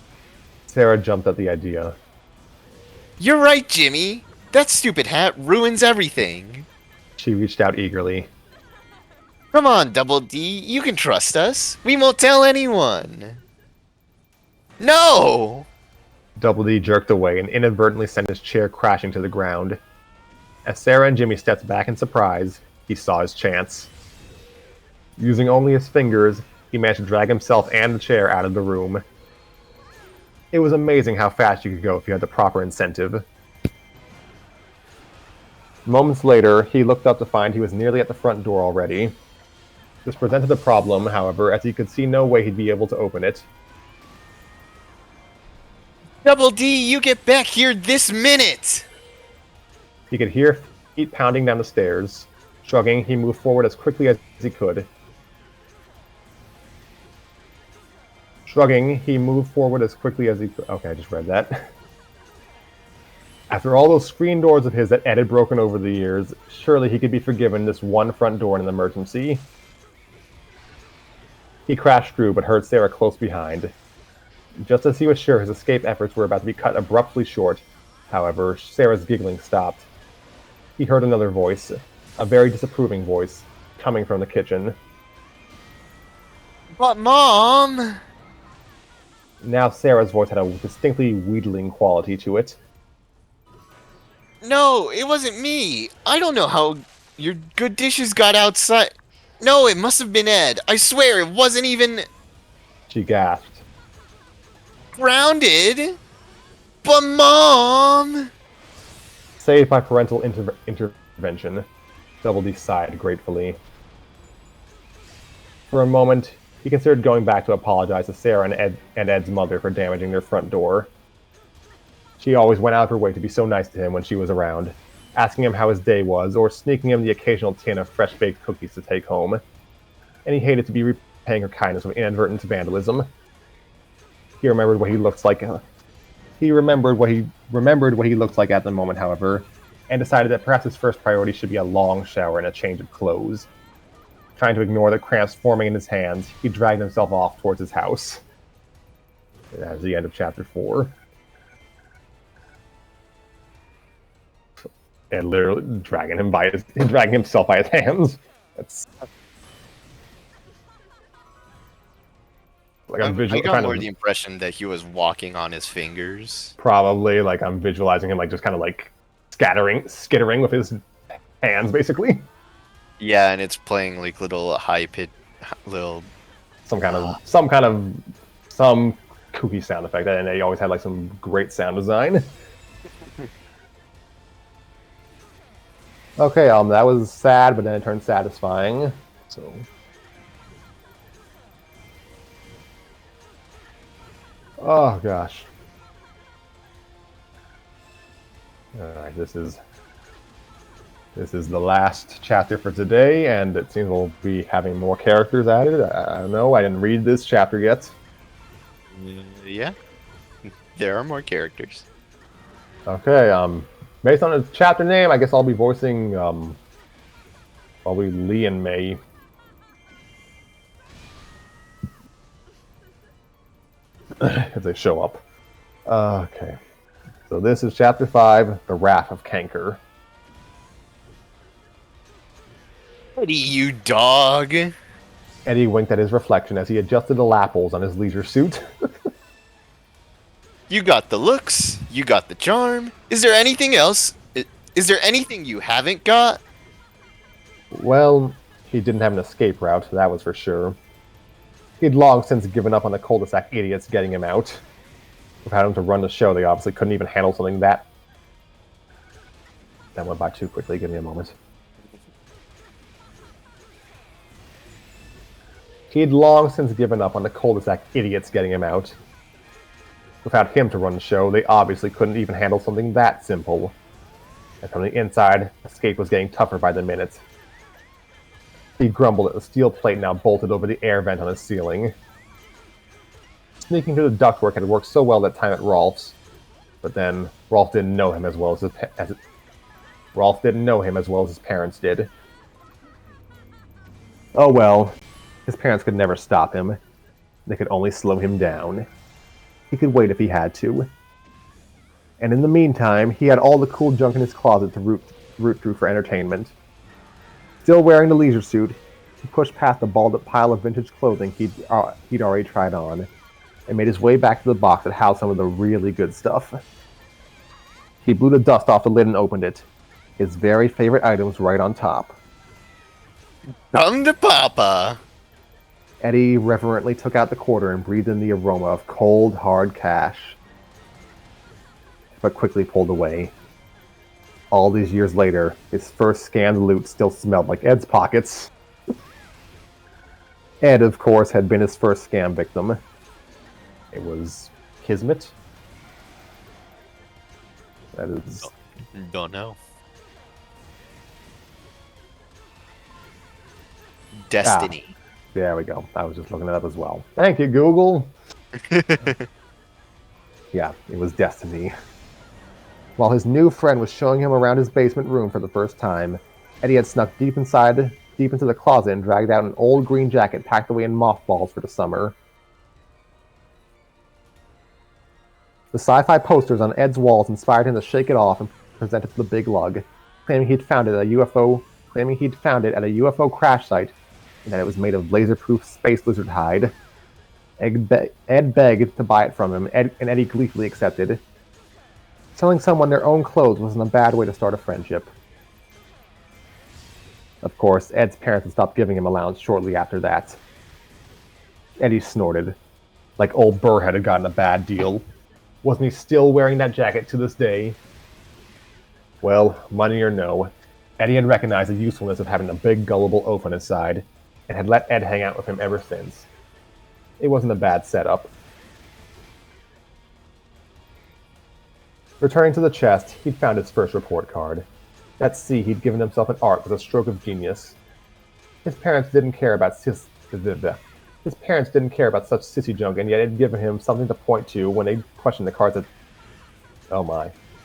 Sarah jumped at the idea. You're right, Jimmy. That stupid hat ruins everything. She reached out eagerly. Come on, Double D, you can trust us. We won't tell anyone. No! Double D jerked away and inadvertently sent his chair crashing to the ground. As Sarah and Jimmy stepped back in surprise, he saw his chance. Using only his fingers, he managed to drag himself and the chair out of the room. It was amazing how fast you could go if you had the proper incentive. Moments later, he looked up to find he was nearly at the front door already. This presented a problem, however, as he could see no way he'd be able to open it. Double D, you get back here this minute! He could hear feet pounding down the stairs. Shrugging, he moved forward as quickly as he could. Okay, I just read that. After all those screen doors of his that Ed had broken over the years, surely he could be forgiven this one front door in an emergency. He crashed through, but heard Sarah close behind. Just as he was sure his escape efforts were about to be cut abruptly short, however, Sarah's giggling stopped. He heard another voice, a very disapproving voice, coming from the kitchen. But Mom! Now Sarah's voice had a distinctly wheedling quality to it. No, it wasn't me. I don't know how your good dishes got outside. No, it must have been Ed. I swear, it wasn't even... She gasped. Grounded? But Mom! Saved by parental intervention, Double D sighed gratefully. For a moment, he considered going back to apologize to Sarah and Ed's mother for damaging their front door. She always went out of her way to be so nice to him when she was around, asking him how his day was, or sneaking him the occasional tin of fresh-baked cookies to take home. And he hated to be repaying her kindness with inadvertent vandalism. He remembered what he looked like. He remembered what he looked like at the moment, however, and decided that perhaps his first priority should be a long shower and a change of clothes. Trying to ignore the cramps forming in his hands, he dragged himself off towards his house. That was the end of chapter 4. And literally dragging himself by his hands. That's like I got more the impression that he was walking on his fingers. Probably, like I'm visualizing him like just kind of like skittering with his hands, basically. Yeah, and it's playing like little some kooky sound effect, and they always had like some great sound design. Okay, that was sad, but then it turned satisfying. So, oh gosh. All right, this is the last chapter for today, and it seems we'll be having more characters added. I don't know. I didn't read this chapter yet. Yeah, there are more characters. Okay. Based on the chapter name, I guess I'll be voicing Probably Lee and May. If they show up. Okay. So this is Chapter 5, The Wrath of Canker. Eddy, you dog! Eddy winked at his reflection as he adjusted the lapples on his leisure suit. You got the looks, you got the charm. Is there anything else? Is there anything you haven't got? Well, he didn't have an escape route, that was for sure. He'd long since given up on the cul-de-sac idiots getting him out. Without him to run the show, they obviously couldn't even handle something that... That went by too quickly, give me a moment. He'd long since given up on the cul-de-sac idiots getting him out. Without him to run the show, they obviously couldn't even handle something that simple. And from the inside, escape was getting tougher by the minute. He grumbled at the steel plate now bolted over the air vent on his ceiling. Sneaking through the ductwork had worked so well that time at Rolf's, but then Rolf didn't know him as well as his parents did. Oh well, his parents could never stop him. They could only slow him down. He could wait if he had to. And in the meantime, he had all the cool junk in his closet to root through for entertainment. Still wearing the leisure suit, he pushed past the balled-up pile of vintage clothing he'd already tried on, and made his way back to the box that housed some of the really good stuff. He blew the dust off the lid and opened it, his very favorite items right on top. Come to Papa! Eddy reverently took out the quarter and breathed in the aroma of cold, hard cash, but quickly pulled away. All these years later, his first scanned loot still smelled like Ed's pockets. Ed, of course, had been his first scam victim. It was Kismet? That is... Don't know. Destiny. There we go. I was just looking it up as well. Thank you, Google! Yeah, it was Destiny. While his new friend was showing him around his basement room for the first time, Eddy had snuck deep into the closet and dragged out an old green jacket packed away in mothballs for the summer. The sci-fi posters on Ed's walls inspired him to shake it off and present it to the big lug, claiming he'd found it at a UFO crash site and that it was made of laser-proof space lizard hide. Ed begged to buy it from him, and Eddy gleefully accepted. Selling someone their own clothes wasn't a bad way to start a friendship. Of course, Ed's parents had stopped giving him allowance shortly after that. Eddy snorted. Like old Burrhead had gotten a bad deal. Wasn't he still wearing that jacket to this day? Well, money or no, Eddy had recognized the usefulness of having a big gullible oaf on his side, and had let Ed hang out with him ever since. It wasn't a bad setup. Returning to the chest, he'd found his first report card. At sea, he'd given himself an art with a stroke of genius. His parents didn't care about such sissy junk, and yet it had given him something to point to when they questioned the cards. And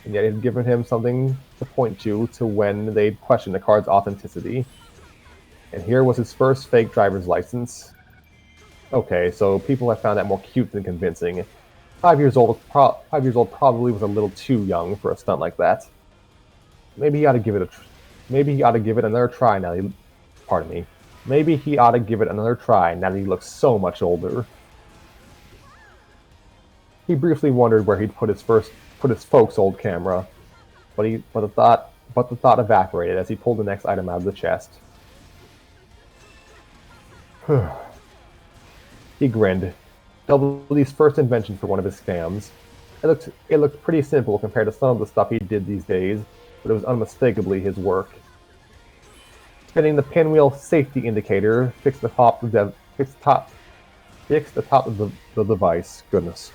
yet it had given him something to point to when they'd questioned the card's authenticity. And here was his first fake driver's license. Okay, so people have found that more cute than convincing. 5 years old probably was a little too young for a stunt like that. Maybe he ought to give it another try now Maybe he ought to give it another try now that he looks so much older. He briefly wondered where he'd put his folks' old camera, but the thought evaporated as he pulled the next item out of the chest. He grinned. WD's first invention for one of his scams. It looked pretty simple compared to some of the stuff he did these days, but it was unmistakably his work. Spinning the pinwheel safety indicator fixed the top of the device. Goodness.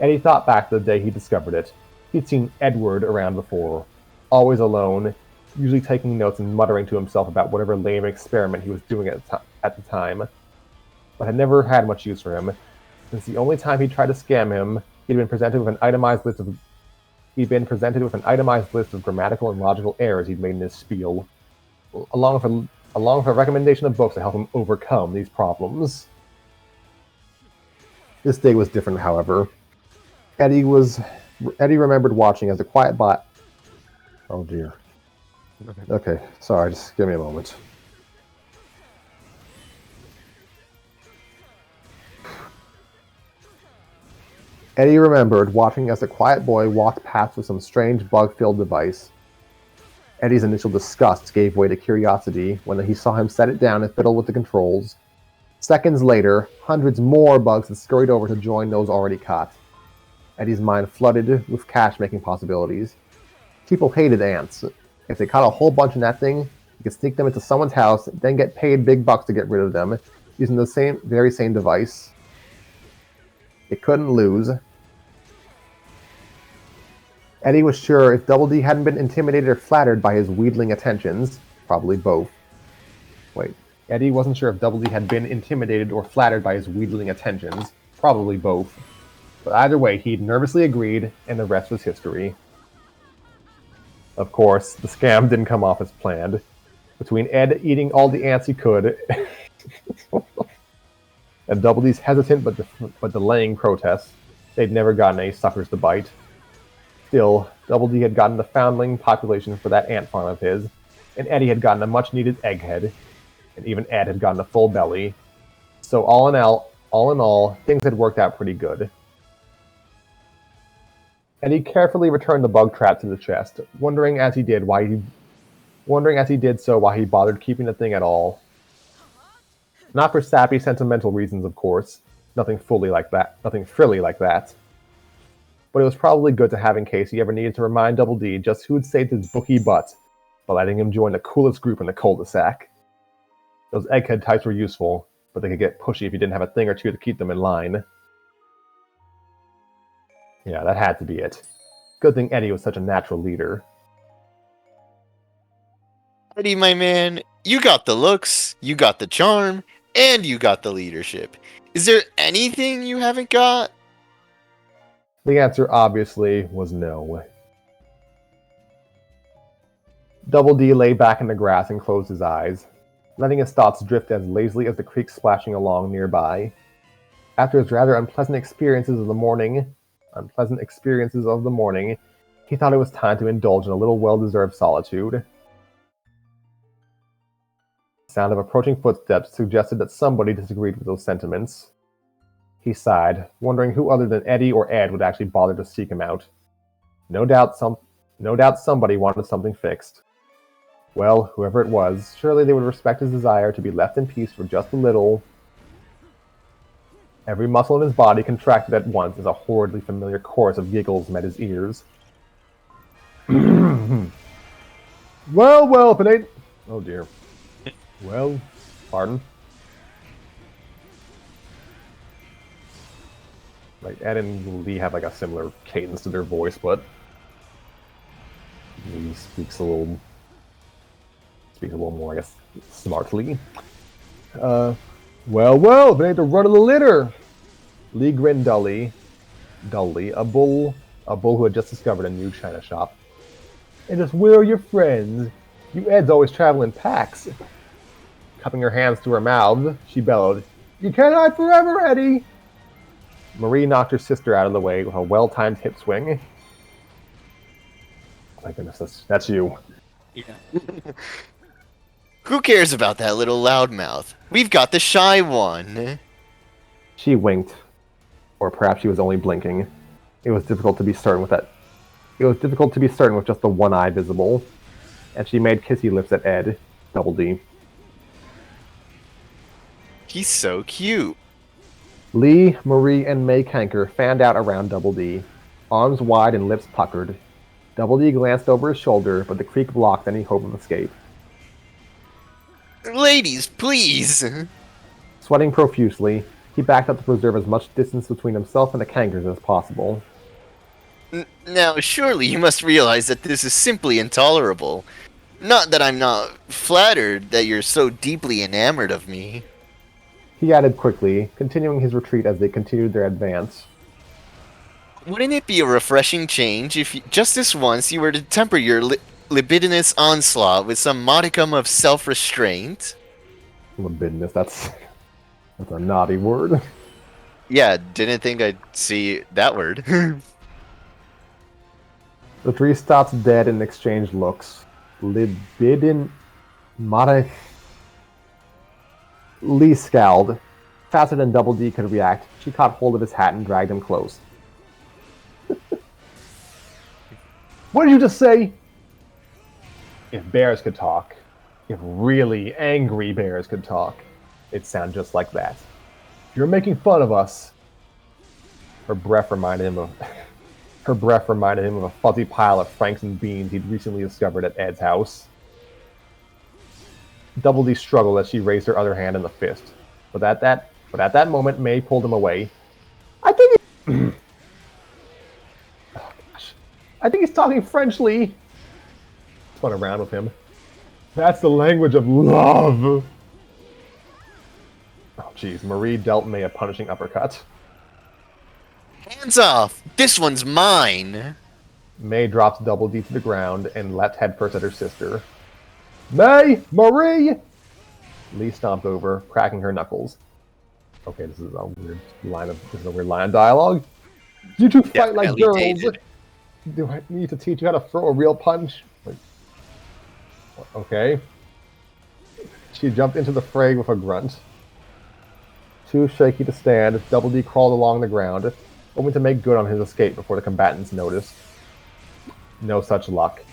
Eddy thought back to the day he discovered it. He'd seen Edward around before, always alone, usually taking notes and muttering to himself about whatever lame experiment he was doing at the time, but had never had much use for him, since the only time he tried to scam him, he'd been presented with an itemized list of He'd been presented with an itemized list of grammatical and logical errors he'd made in his spiel, along with a recommendation of books to help him overcome these problems. This day was different, however. Eddy remembered watching as a quiet bot. Oh dear. Okay, sorry, just give me a moment. Eddy remembered watching as a quiet boy walked past with some strange bug-filled device. Eddy's initial disgust gave way to curiosity when he saw him set it down and fiddle with the controls. Seconds later, hundreds more bugs had scurried over to join those already caught. Eddy's mind flooded with cash-making possibilities. People hated ants. If they caught a whole bunch in that thing, you could sneak them into someone's house, then get paid big bucks to get rid of them, using the very same device. It couldn't lose. Eddy was sure if Double D hadn't been intimidated or flattered by his wheedling attentions, probably both. Eddy wasn't sure if Double D had been intimidated or flattered by his wheedling attentions, probably both. But either way, he'd nervously agreed, and the rest was history. Of course, the scam didn't come off as planned. Between Ed eating all the ants he could, and Double D's hesitant but delaying protests, they'd never gotten any suckers to bite. Still, Double D had gotten the foundling population for that ant farm of his, and Eddy had gotten a much-needed egghead, and even Ed had gotten a full belly. So all in all, things had worked out pretty good. Eddy carefully returned the bug trap to the chest, wondering as he did so why he bothered keeping the thing at all. Not for sappy, sentimental reasons, of course. Nothing frilly like that. But it was probably good to have in case he ever needed to remind Double D just who'd saved his bookie butt by letting him join the coolest group in the cul-de-sac. Those egghead types were useful, but they could get pushy if you didn't have a thing or two to keep them in line. Yeah, that had to be it. Good thing Eddy was such a natural leader. Eddy, my man, you got the looks, you got the charm, and you got the leadership. Is there anything you haven't got? The answer, obviously, was no. Double D lay back in the grass and closed his eyes, letting his thoughts drift as lazily as the creek splashing along nearby. After his rather unpleasant experiences of the morning, he thought it was time to indulge in a little well-deserved solitude. The sound of approaching footsteps suggested that somebody disagreed with those sentiments. He sighed, wondering who other than Eddy or Ed would actually bother to seek him out. No doubt somebody wanted something fixed. Well, whoever it was, surely they would respect his desire to be left in peace for just a little. Every muscle in his body contracted at once as a horridly familiar chorus of giggles met his ears. Well, if it ain't... Oh dear. Well, pardon. Ed and Lee have a similar cadence to their voice, but Lee speaks a little more, I guess, smartly. Well, if it ain't the run of the litter. Lee grinned dully, a bull who had just discovered a new china shop. And just where are your friends? You Eds always travel in packs. Cupping her hands to her mouth, she bellowed, "You can't hide forever, Eddy!" Marie knocked her sister out of the way with a well-timed hip swing. My goodness, that's you. Yeah. Who cares about that little loudmouth? We've got the shy one. She winked. Or perhaps she was only blinking. It was difficult to be certain with just the one eye visible. And she made kissy lips at Ed, Double D. He's so cute. Lee, Marie, and May Canker fanned out around Double D, arms wide and lips puckered. Double D glanced over his shoulder, but the creek blocked any hope of escape. Ladies, please! Sweating profusely, he backed up to preserve as much distance between himself and the Cankers as possible. Now, surely you must realize that this is simply intolerable. Not that I'm not flattered that you're so deeply enamored of me. He added quickly, continuing his retreat as they continued their advance. Wouldn't it be a refreshing change if just this once you were to temper your libidinous onslaught with some modicum of self-restraint? Libidinous, that's a naughty word. Yeah, didn't think I'd see that word. The three stops dead and exchange looks. Libidin Mata Lee scowled. Faster than Double D could react, she caught hold of his hat and dragged him close. What did you just say? If bears could talk, if really angry bears could talk, it'd sound just like that. You're making fun of us. Her breath reminded him of a fuzzy pile of franks and beans he'd recently discovered at Ed's house. Double D struggled as she raised her other hand in the fist. But at that moment, May pulled him away. I think oh, gosh. I think he's talking French, Lee. Spun around with him. That's the language of love. Oh, jeez. Marie dealt May a punishing uppercut. Hands off! This one's mine! May drops Double D to the ground and leapt headfirst at her sister. May! Marie! Lee stomped over, cracking her knuckles. Okay, this is a weird line of dialogue. You two fight like girls. Dated. Do I need to teach you how to throw a real punch? Like, okay. She jumped into the fray with a grunt. Too shaky to stand, Double D crawled along the ground, hoping to make good on his escape before the combatants noticed. No such luck.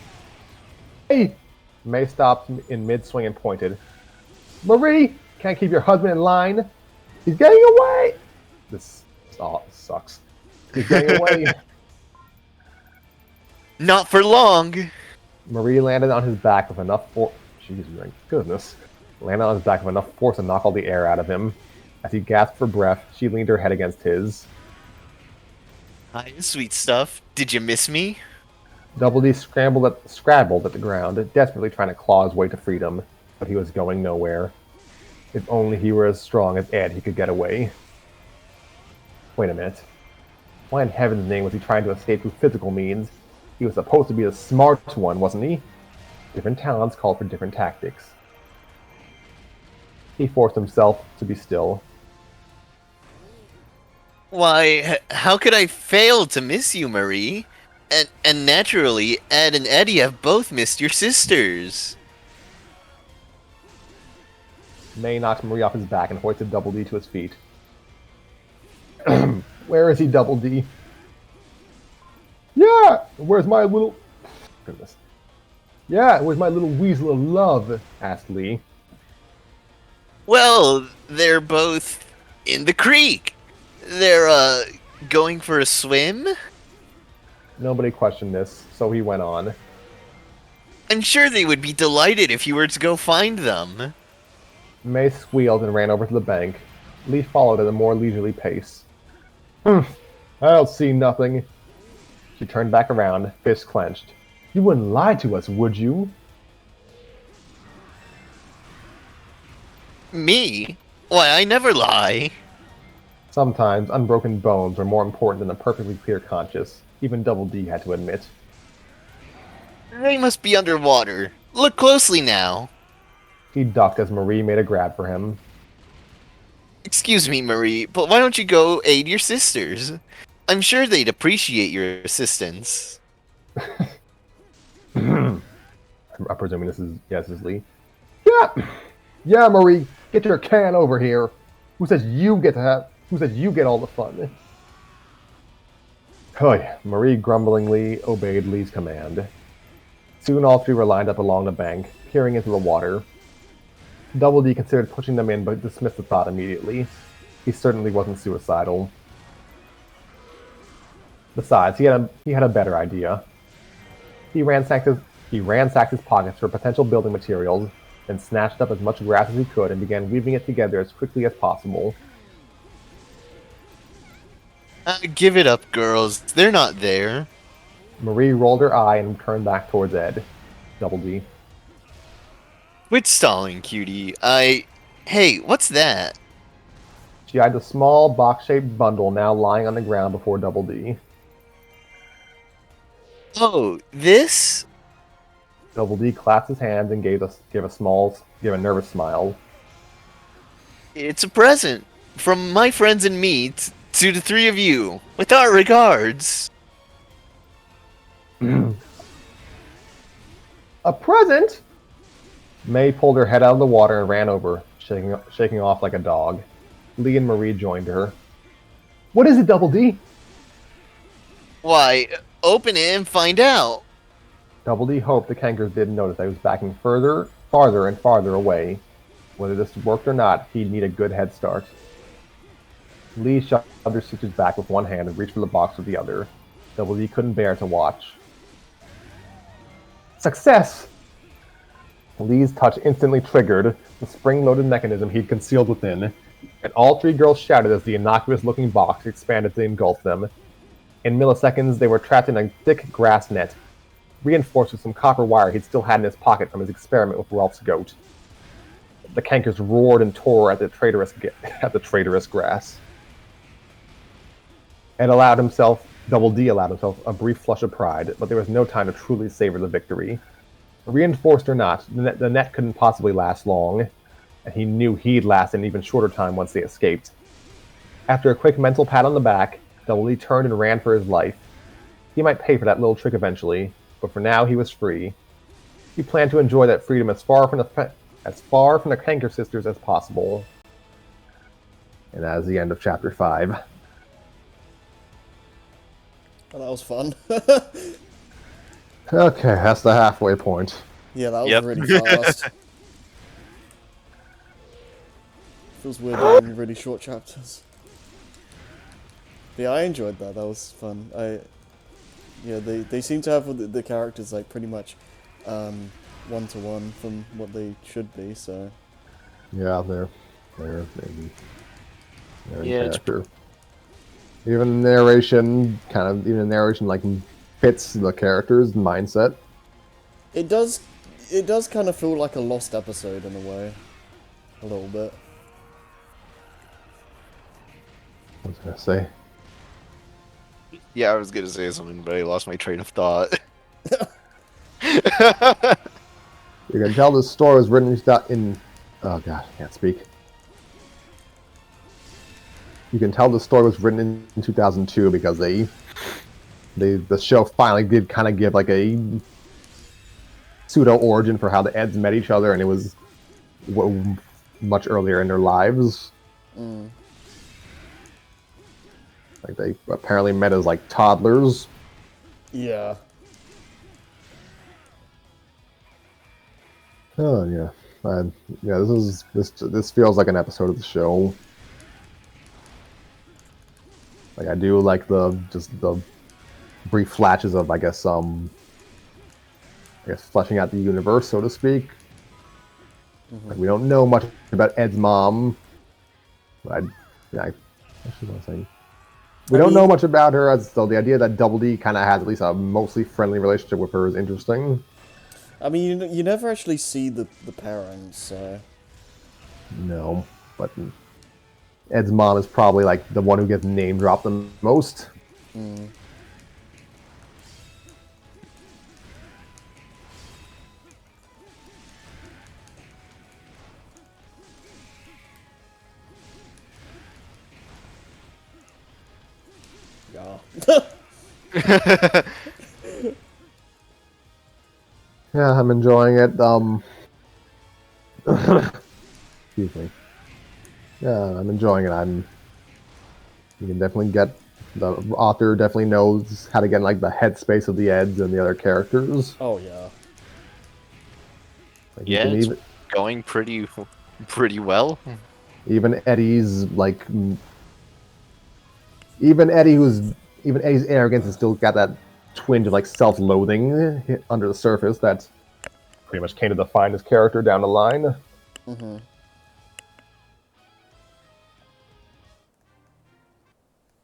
Hey! May stopped in mid-swing and pointed. Marie! Can't keep your husband in line! He's getting away! This sucks. He's getting away. Not for long! Marie landed on his back with enough force. Jeez, my goodness. Landed on his back with enough force to knock all the air out of him. As he gasped for breath, she leaned her head against his. Hi, sweet stuff. Did you miss me? Double D scrambled at the ground, desperately trying to claw his way to freedom, but he was going nowhere. If only he were as strong as Ed, he could get away. Wait a minute. Why in heaven's name was he trying to escape through physical means? He was supposed to be the smart one, wasn't he? Different talents called for different tactics. He forced himself to be still. Why, how could I fail to miss you, Marie? And naturally, Ed and Eddy have both missed your sisters. May knocked Marie off his back and hoisted Double D to his feet. Where is he, Double D? Yeah! Where's my little... Goodness. Yeah, where's my little weasel of love? Asked Lee. Well, they're both in the creek. They're, going for a swim? Nobody questioned this, so he went on. I'm sure they would be delighted if you were to go find them. May squealed and ran over to the bank. Lee followed at a more leisurely pace. I don't see nothing. She turned back around, fists clenched. You wouldn't lie to us, would you? Me? Why, I never lie. Sometimes unbroken bones are more important than a perfectly clear conscience. Even Double D had to admit. They must be underwater. Look closely now. He ducked as Marie made a grab for him. Excuse me, Marie, but why don't you go aid your sisters? I'm sure they'd appreciate your assistance. I'm presuming this is Lee. Yeah, Marie, get your can over here. Who says you get all the fun? Oh yeah, Marie grumblingly obeyed Lee's command. Soon all three were lined up along the bank, peering into the water. Double D considered pushing them in, but dismissed the thought immediately. He certainly wasn't suicidal. Besides, he had a better idea. He ransacked his pockets for potential building materials, then snatched up as much grass as he could and began weaving it together as quickly as possible. Give it up, girls. They're not there. Marie rolled her eye and turned back towards Ed. Double D. Quit stalling, cutie. Hey, what's that? She eyed the small, box-shaped bundle now lying on the ground before Double D. Oh, this? Double D clapped his hands and gave a nervous smile. It's a present from my friends and me to the three of you. With our regards. A present? May pulled her head out of the water and ran over, shaking off like a dog. Lee and Marie joined her. What is it, Double D? Why, open it and find out. Double D hoped the Cankers didn't notice that he was backing farther and farther away. Whether this worked or not, he'd need a good head start. Lee shoved her sister's back with one hand and reached for the box with the other. Double D couldn't bear to watch. Success! Lee's touch instantly triggered the spring-loaded mechanism he'd concealed within, and all three girls shouted as the innocuous-looking box expanded to engulf them. In milliseconds, they were trapped in a thick grass net, reinforced with some copper wire he'd still had in his pocket from his experiment with Ralph's goat. The Cankers roared and tore at the traitorous grass. Double D allowed himself a brief flush of pride, but there was no time to truly savor the victory. Reinforced or not, the net couldn't possibly last long, and he knew he'd last an even shorter time once they escaped. After a quick mental pat on the back, Double D turned and ran for his life. He might pay for that little trick eventually, but for now he was free. He planned to enjoy that freedom as far from the Canker Sisters as possible. And that is the end of Chapter 5. Well, that was fun. Okay, that's the halfway point. Yeah, that was really fast. Feels weird having really short chapters. But yeah, I enjoyed that. That was fun. They seem to have the characters like pretty much one-to-one from what they should be. So Yeah, they're in Yeah, character. Even the narration like fits the character's mindset. it does kind of feel like a lost episode in a way, a little bit. I was gonna say. Yeah, I was gonna say something, but I lost my train of thought. You can tell this story was written in. Oh god, I can't speak. You can tell the story was written in 2002 because the show finally did kind of give like a pseudo origin for how the Eds met each other, and it was much earlier in their lives. Mm. Like they apparently met as like toddlers. Yeah. Oh yeah, yeah. This feels like an episode of the show. Like I do like the brief flashes of I guess fleshing out the universe, so to speak. Mm-hmm. Like we don't know much about Ed's mom. But I should want to say we don't know much about her, so the idea that Double D kind of has at least a mostly friendly relationship with her is interesting. I mean, you never actually see the parents, so... No, but Ed's mom is probably like the one who gets name dropped the most. Mm. Yeah. Yeah, I'm enjoying it. Excuse me. Yeah, I'm enjoying it. You can definitely get the author definitely knows how to get in, like the headspace of the Eds and the other characters. Oh yeah. Like, Yeah, it's going pretty well. Even Eddy's like, even Eddy's arrogance has still got that twinge of like self-loathing under the surface that pretty much came to define his character down the line. Mm-hmm.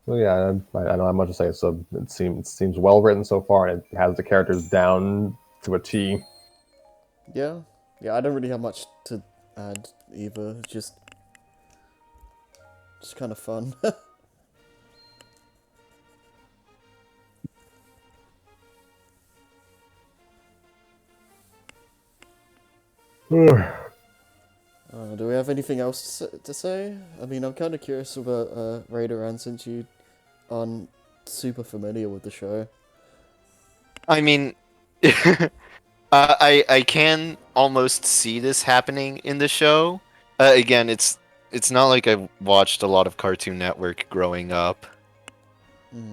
So yeah, I don't have much to say. So it seems well written so far, and it has the characters down to a T. Yeah. Yeah, I don't really have much to add either. It's just kind of fun. Do we have anything else to say? I mean, I'm kind of curious about Raider, since you aren't super familiar with the show. I mean, I can almost see this happening in the show. Again, it's not like I watched a lot of Cartoon Network growing up.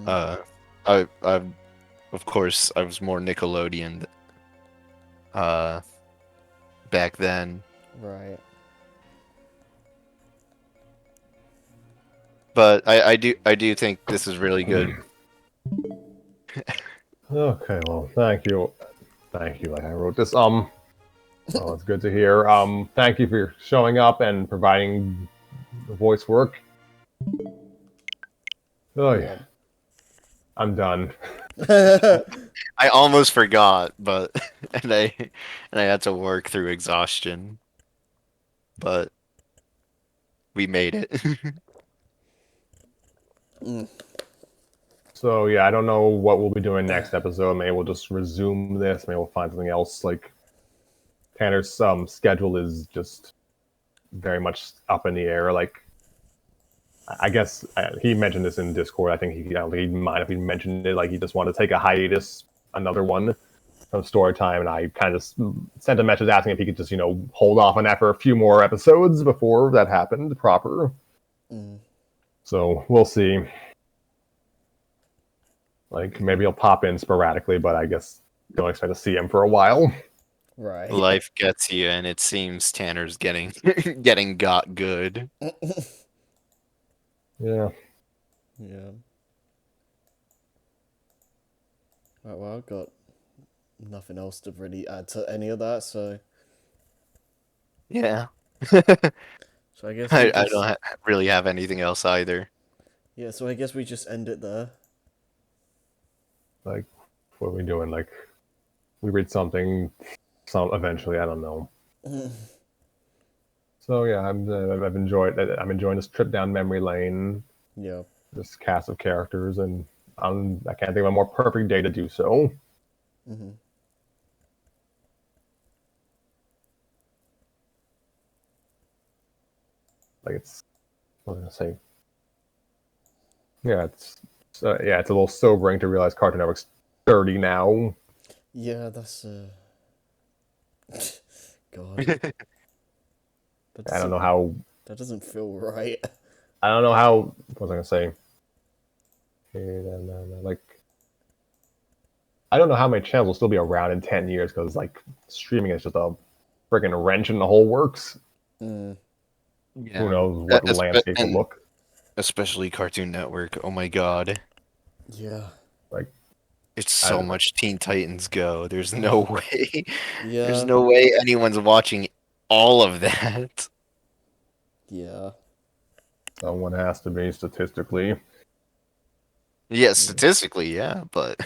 Uh, I of course I was more Nickelodeon uh back then. Right. But I do think this is really good. Okay, well, thank you. Thank you. Like I wrote this. Well, it's good to hear. Thank you for showing up and providing the voice work. Oh yeah, I'm done. I almost forgot, but and I had to work through exhaustion. But we made it. So yeah, I don't know what we'll be doing next episode. Maybe we'll just resume this. Maybe we'll find something else. Like Tanner's schedule is just very much up in the air. Like I guess he mentioned this in Discord. I think I don't think he might have even mentioned it. Like he just wanted to take a hiatus, another one from story time, and I kind of just sent a message asking if he could just hold off on that for a few more episodes before that happened proper. So we'll see. Like maybe he'll pop in sporadically, but I guess don't expect to see him for a while. Right. Life gets you, and it seems Tanner's getting getting got good. Yeah. Yeah. Right, well, I've got nothing else to really add to any of that, so Yeah. I guess I, we I just don't really have anything else either. yeah, so I guess we just end it there. Like, what are we doing? Like, we read something, some eventually. I don't know. So yeah, I've enjoyed. I'm enjoying this trip down memory lane. Yeah. This cast of characters, and I can't think of a more perfect day to do so. Like what was I gonna say? Yeah, it's a little sobering to realize Cartoon Network's 30 now. Yeah, that's God. I don't know how. That doesn't feel right. I don't know how. What was I gonna say? Like, I don't know how many channels will still be around in 10 years because like streaming is just a freaking wrench in the whole works. Yeah. Who knows what the landscape will look. Especially Cartoon Network. Oh my god. Yeah. Like, It's so much Teen Titans Go. There's no way. Yeah. There's no way anyone's watching all of that. Yeah. someone has to be statistically. Yeah, statistically, yeah, but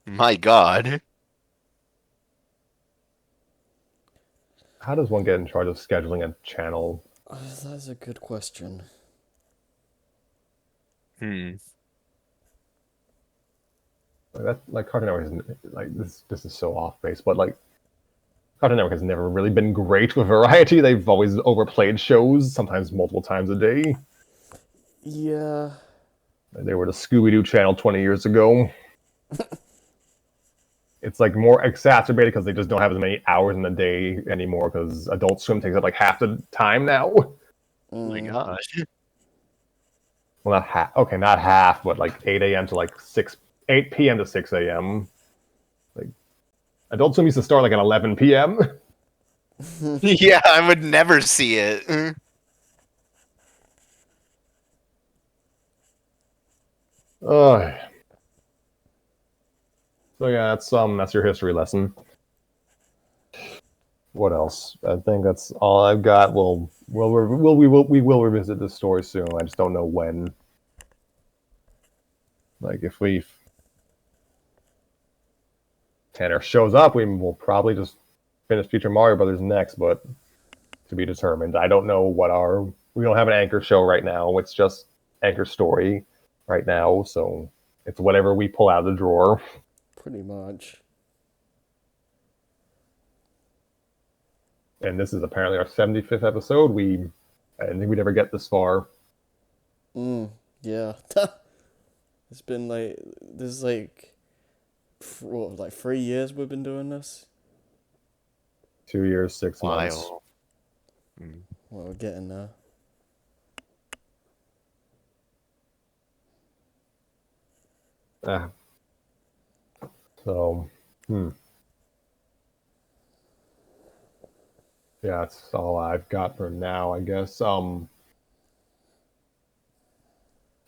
my god. How does one get in charge of scheduling a channel? That's a good question. Like Cartoon Network is like this is so off base, but like Cartoon Network has never really been great with variety. They've always overplayed shows, sometimes multiple times a day. Yeah. They were the Scooby Doo channel 20 years ago. It's like more exacerbated because they just don't have as many hours in the day anymore because Adult Swim takes up like half the time now. Oh my gosh. Well, not half. Okay, not half, but like 8 a.m. to like 8 p.m. to 6 a.m. Like Adult Swim used to start like at 11 p.m. Yeah, I would never see it. Oh. So yeah, that's your history lesson. What else? I think that's all I've got. We will revisit this story soon. I just don't know when. Like if Tanner shows up, we will probably just finish Future Mario Brothers next, but to be determined. I don't know we don't have an anchor show right now. It's just anchor story right now, so it's whatever we pull out of the drawer. Pretty much. And this is apparently our 75th episode. I didn't think we'd ever get this far. Yeah. It's been like, this is like, what, like 3 years we've been doing this? 2 years, 6 months. Wow. Well, we're getting there. So, yeah, that's all I've got for now, I guess. So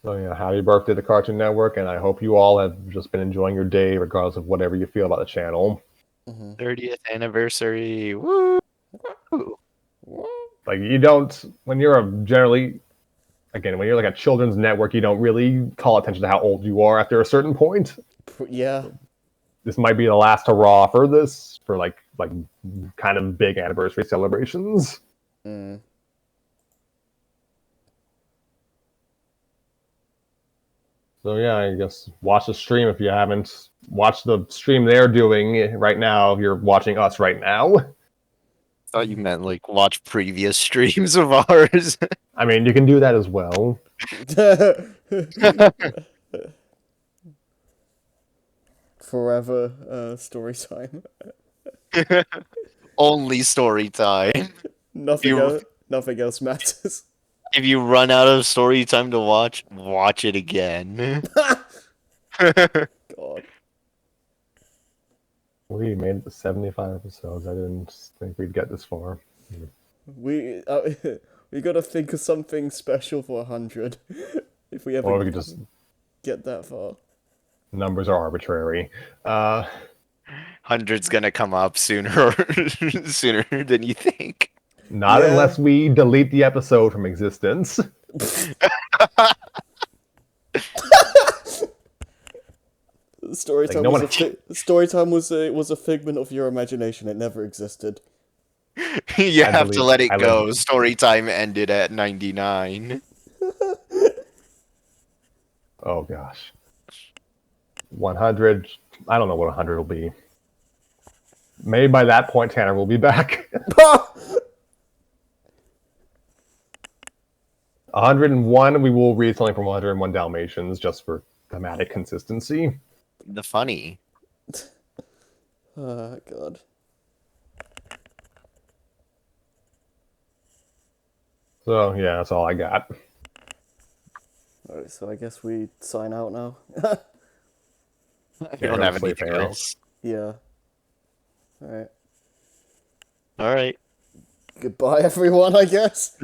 yeah, happy birthday to Cartoon Network, and I hope you all have just been enjoying your day, regardless of whatever you feel about the channel. 30th anniversary. Woo! Like, you don't, when you're when you're like a children's network, you don't really call attention to how old you are after a certain point. Yeah. This might be the last hurrah for this, for like kind of big anniversary celebrations. So yeah, I guess watch the stream if you haven't watched the stream they're doing right now. If you're watching us right now. Thought you meant like watch previous streams of ours. I mean, you can do that as well. Forever story time. Only story time. Nothing else matters. If you run out of story time to watch it again. God. We made it to 75 episodes. I didn't think we'd get this far. We gotta think of something special for 100. If we ever Or we could just get that far. Numbers are arbitrary. 100's gonna come up sooner than you think. Not unless we delete the episode from existence. Storytime was a figment of your imagination. It never existed. You have to let it go. Story time ended at 99. Oh gosh. 100. I don't know what 100 will be. Maybe by that point, Tanner will be back. 101, we will read something from 101 Dalmatians just for thematic consistency. The funny. Oh, God. So, yeah, that's all I got. Alright, so I guess we sign out now. You don't have anything else. Yeah. Alright. Alright. Goodbye, everyone, I guess.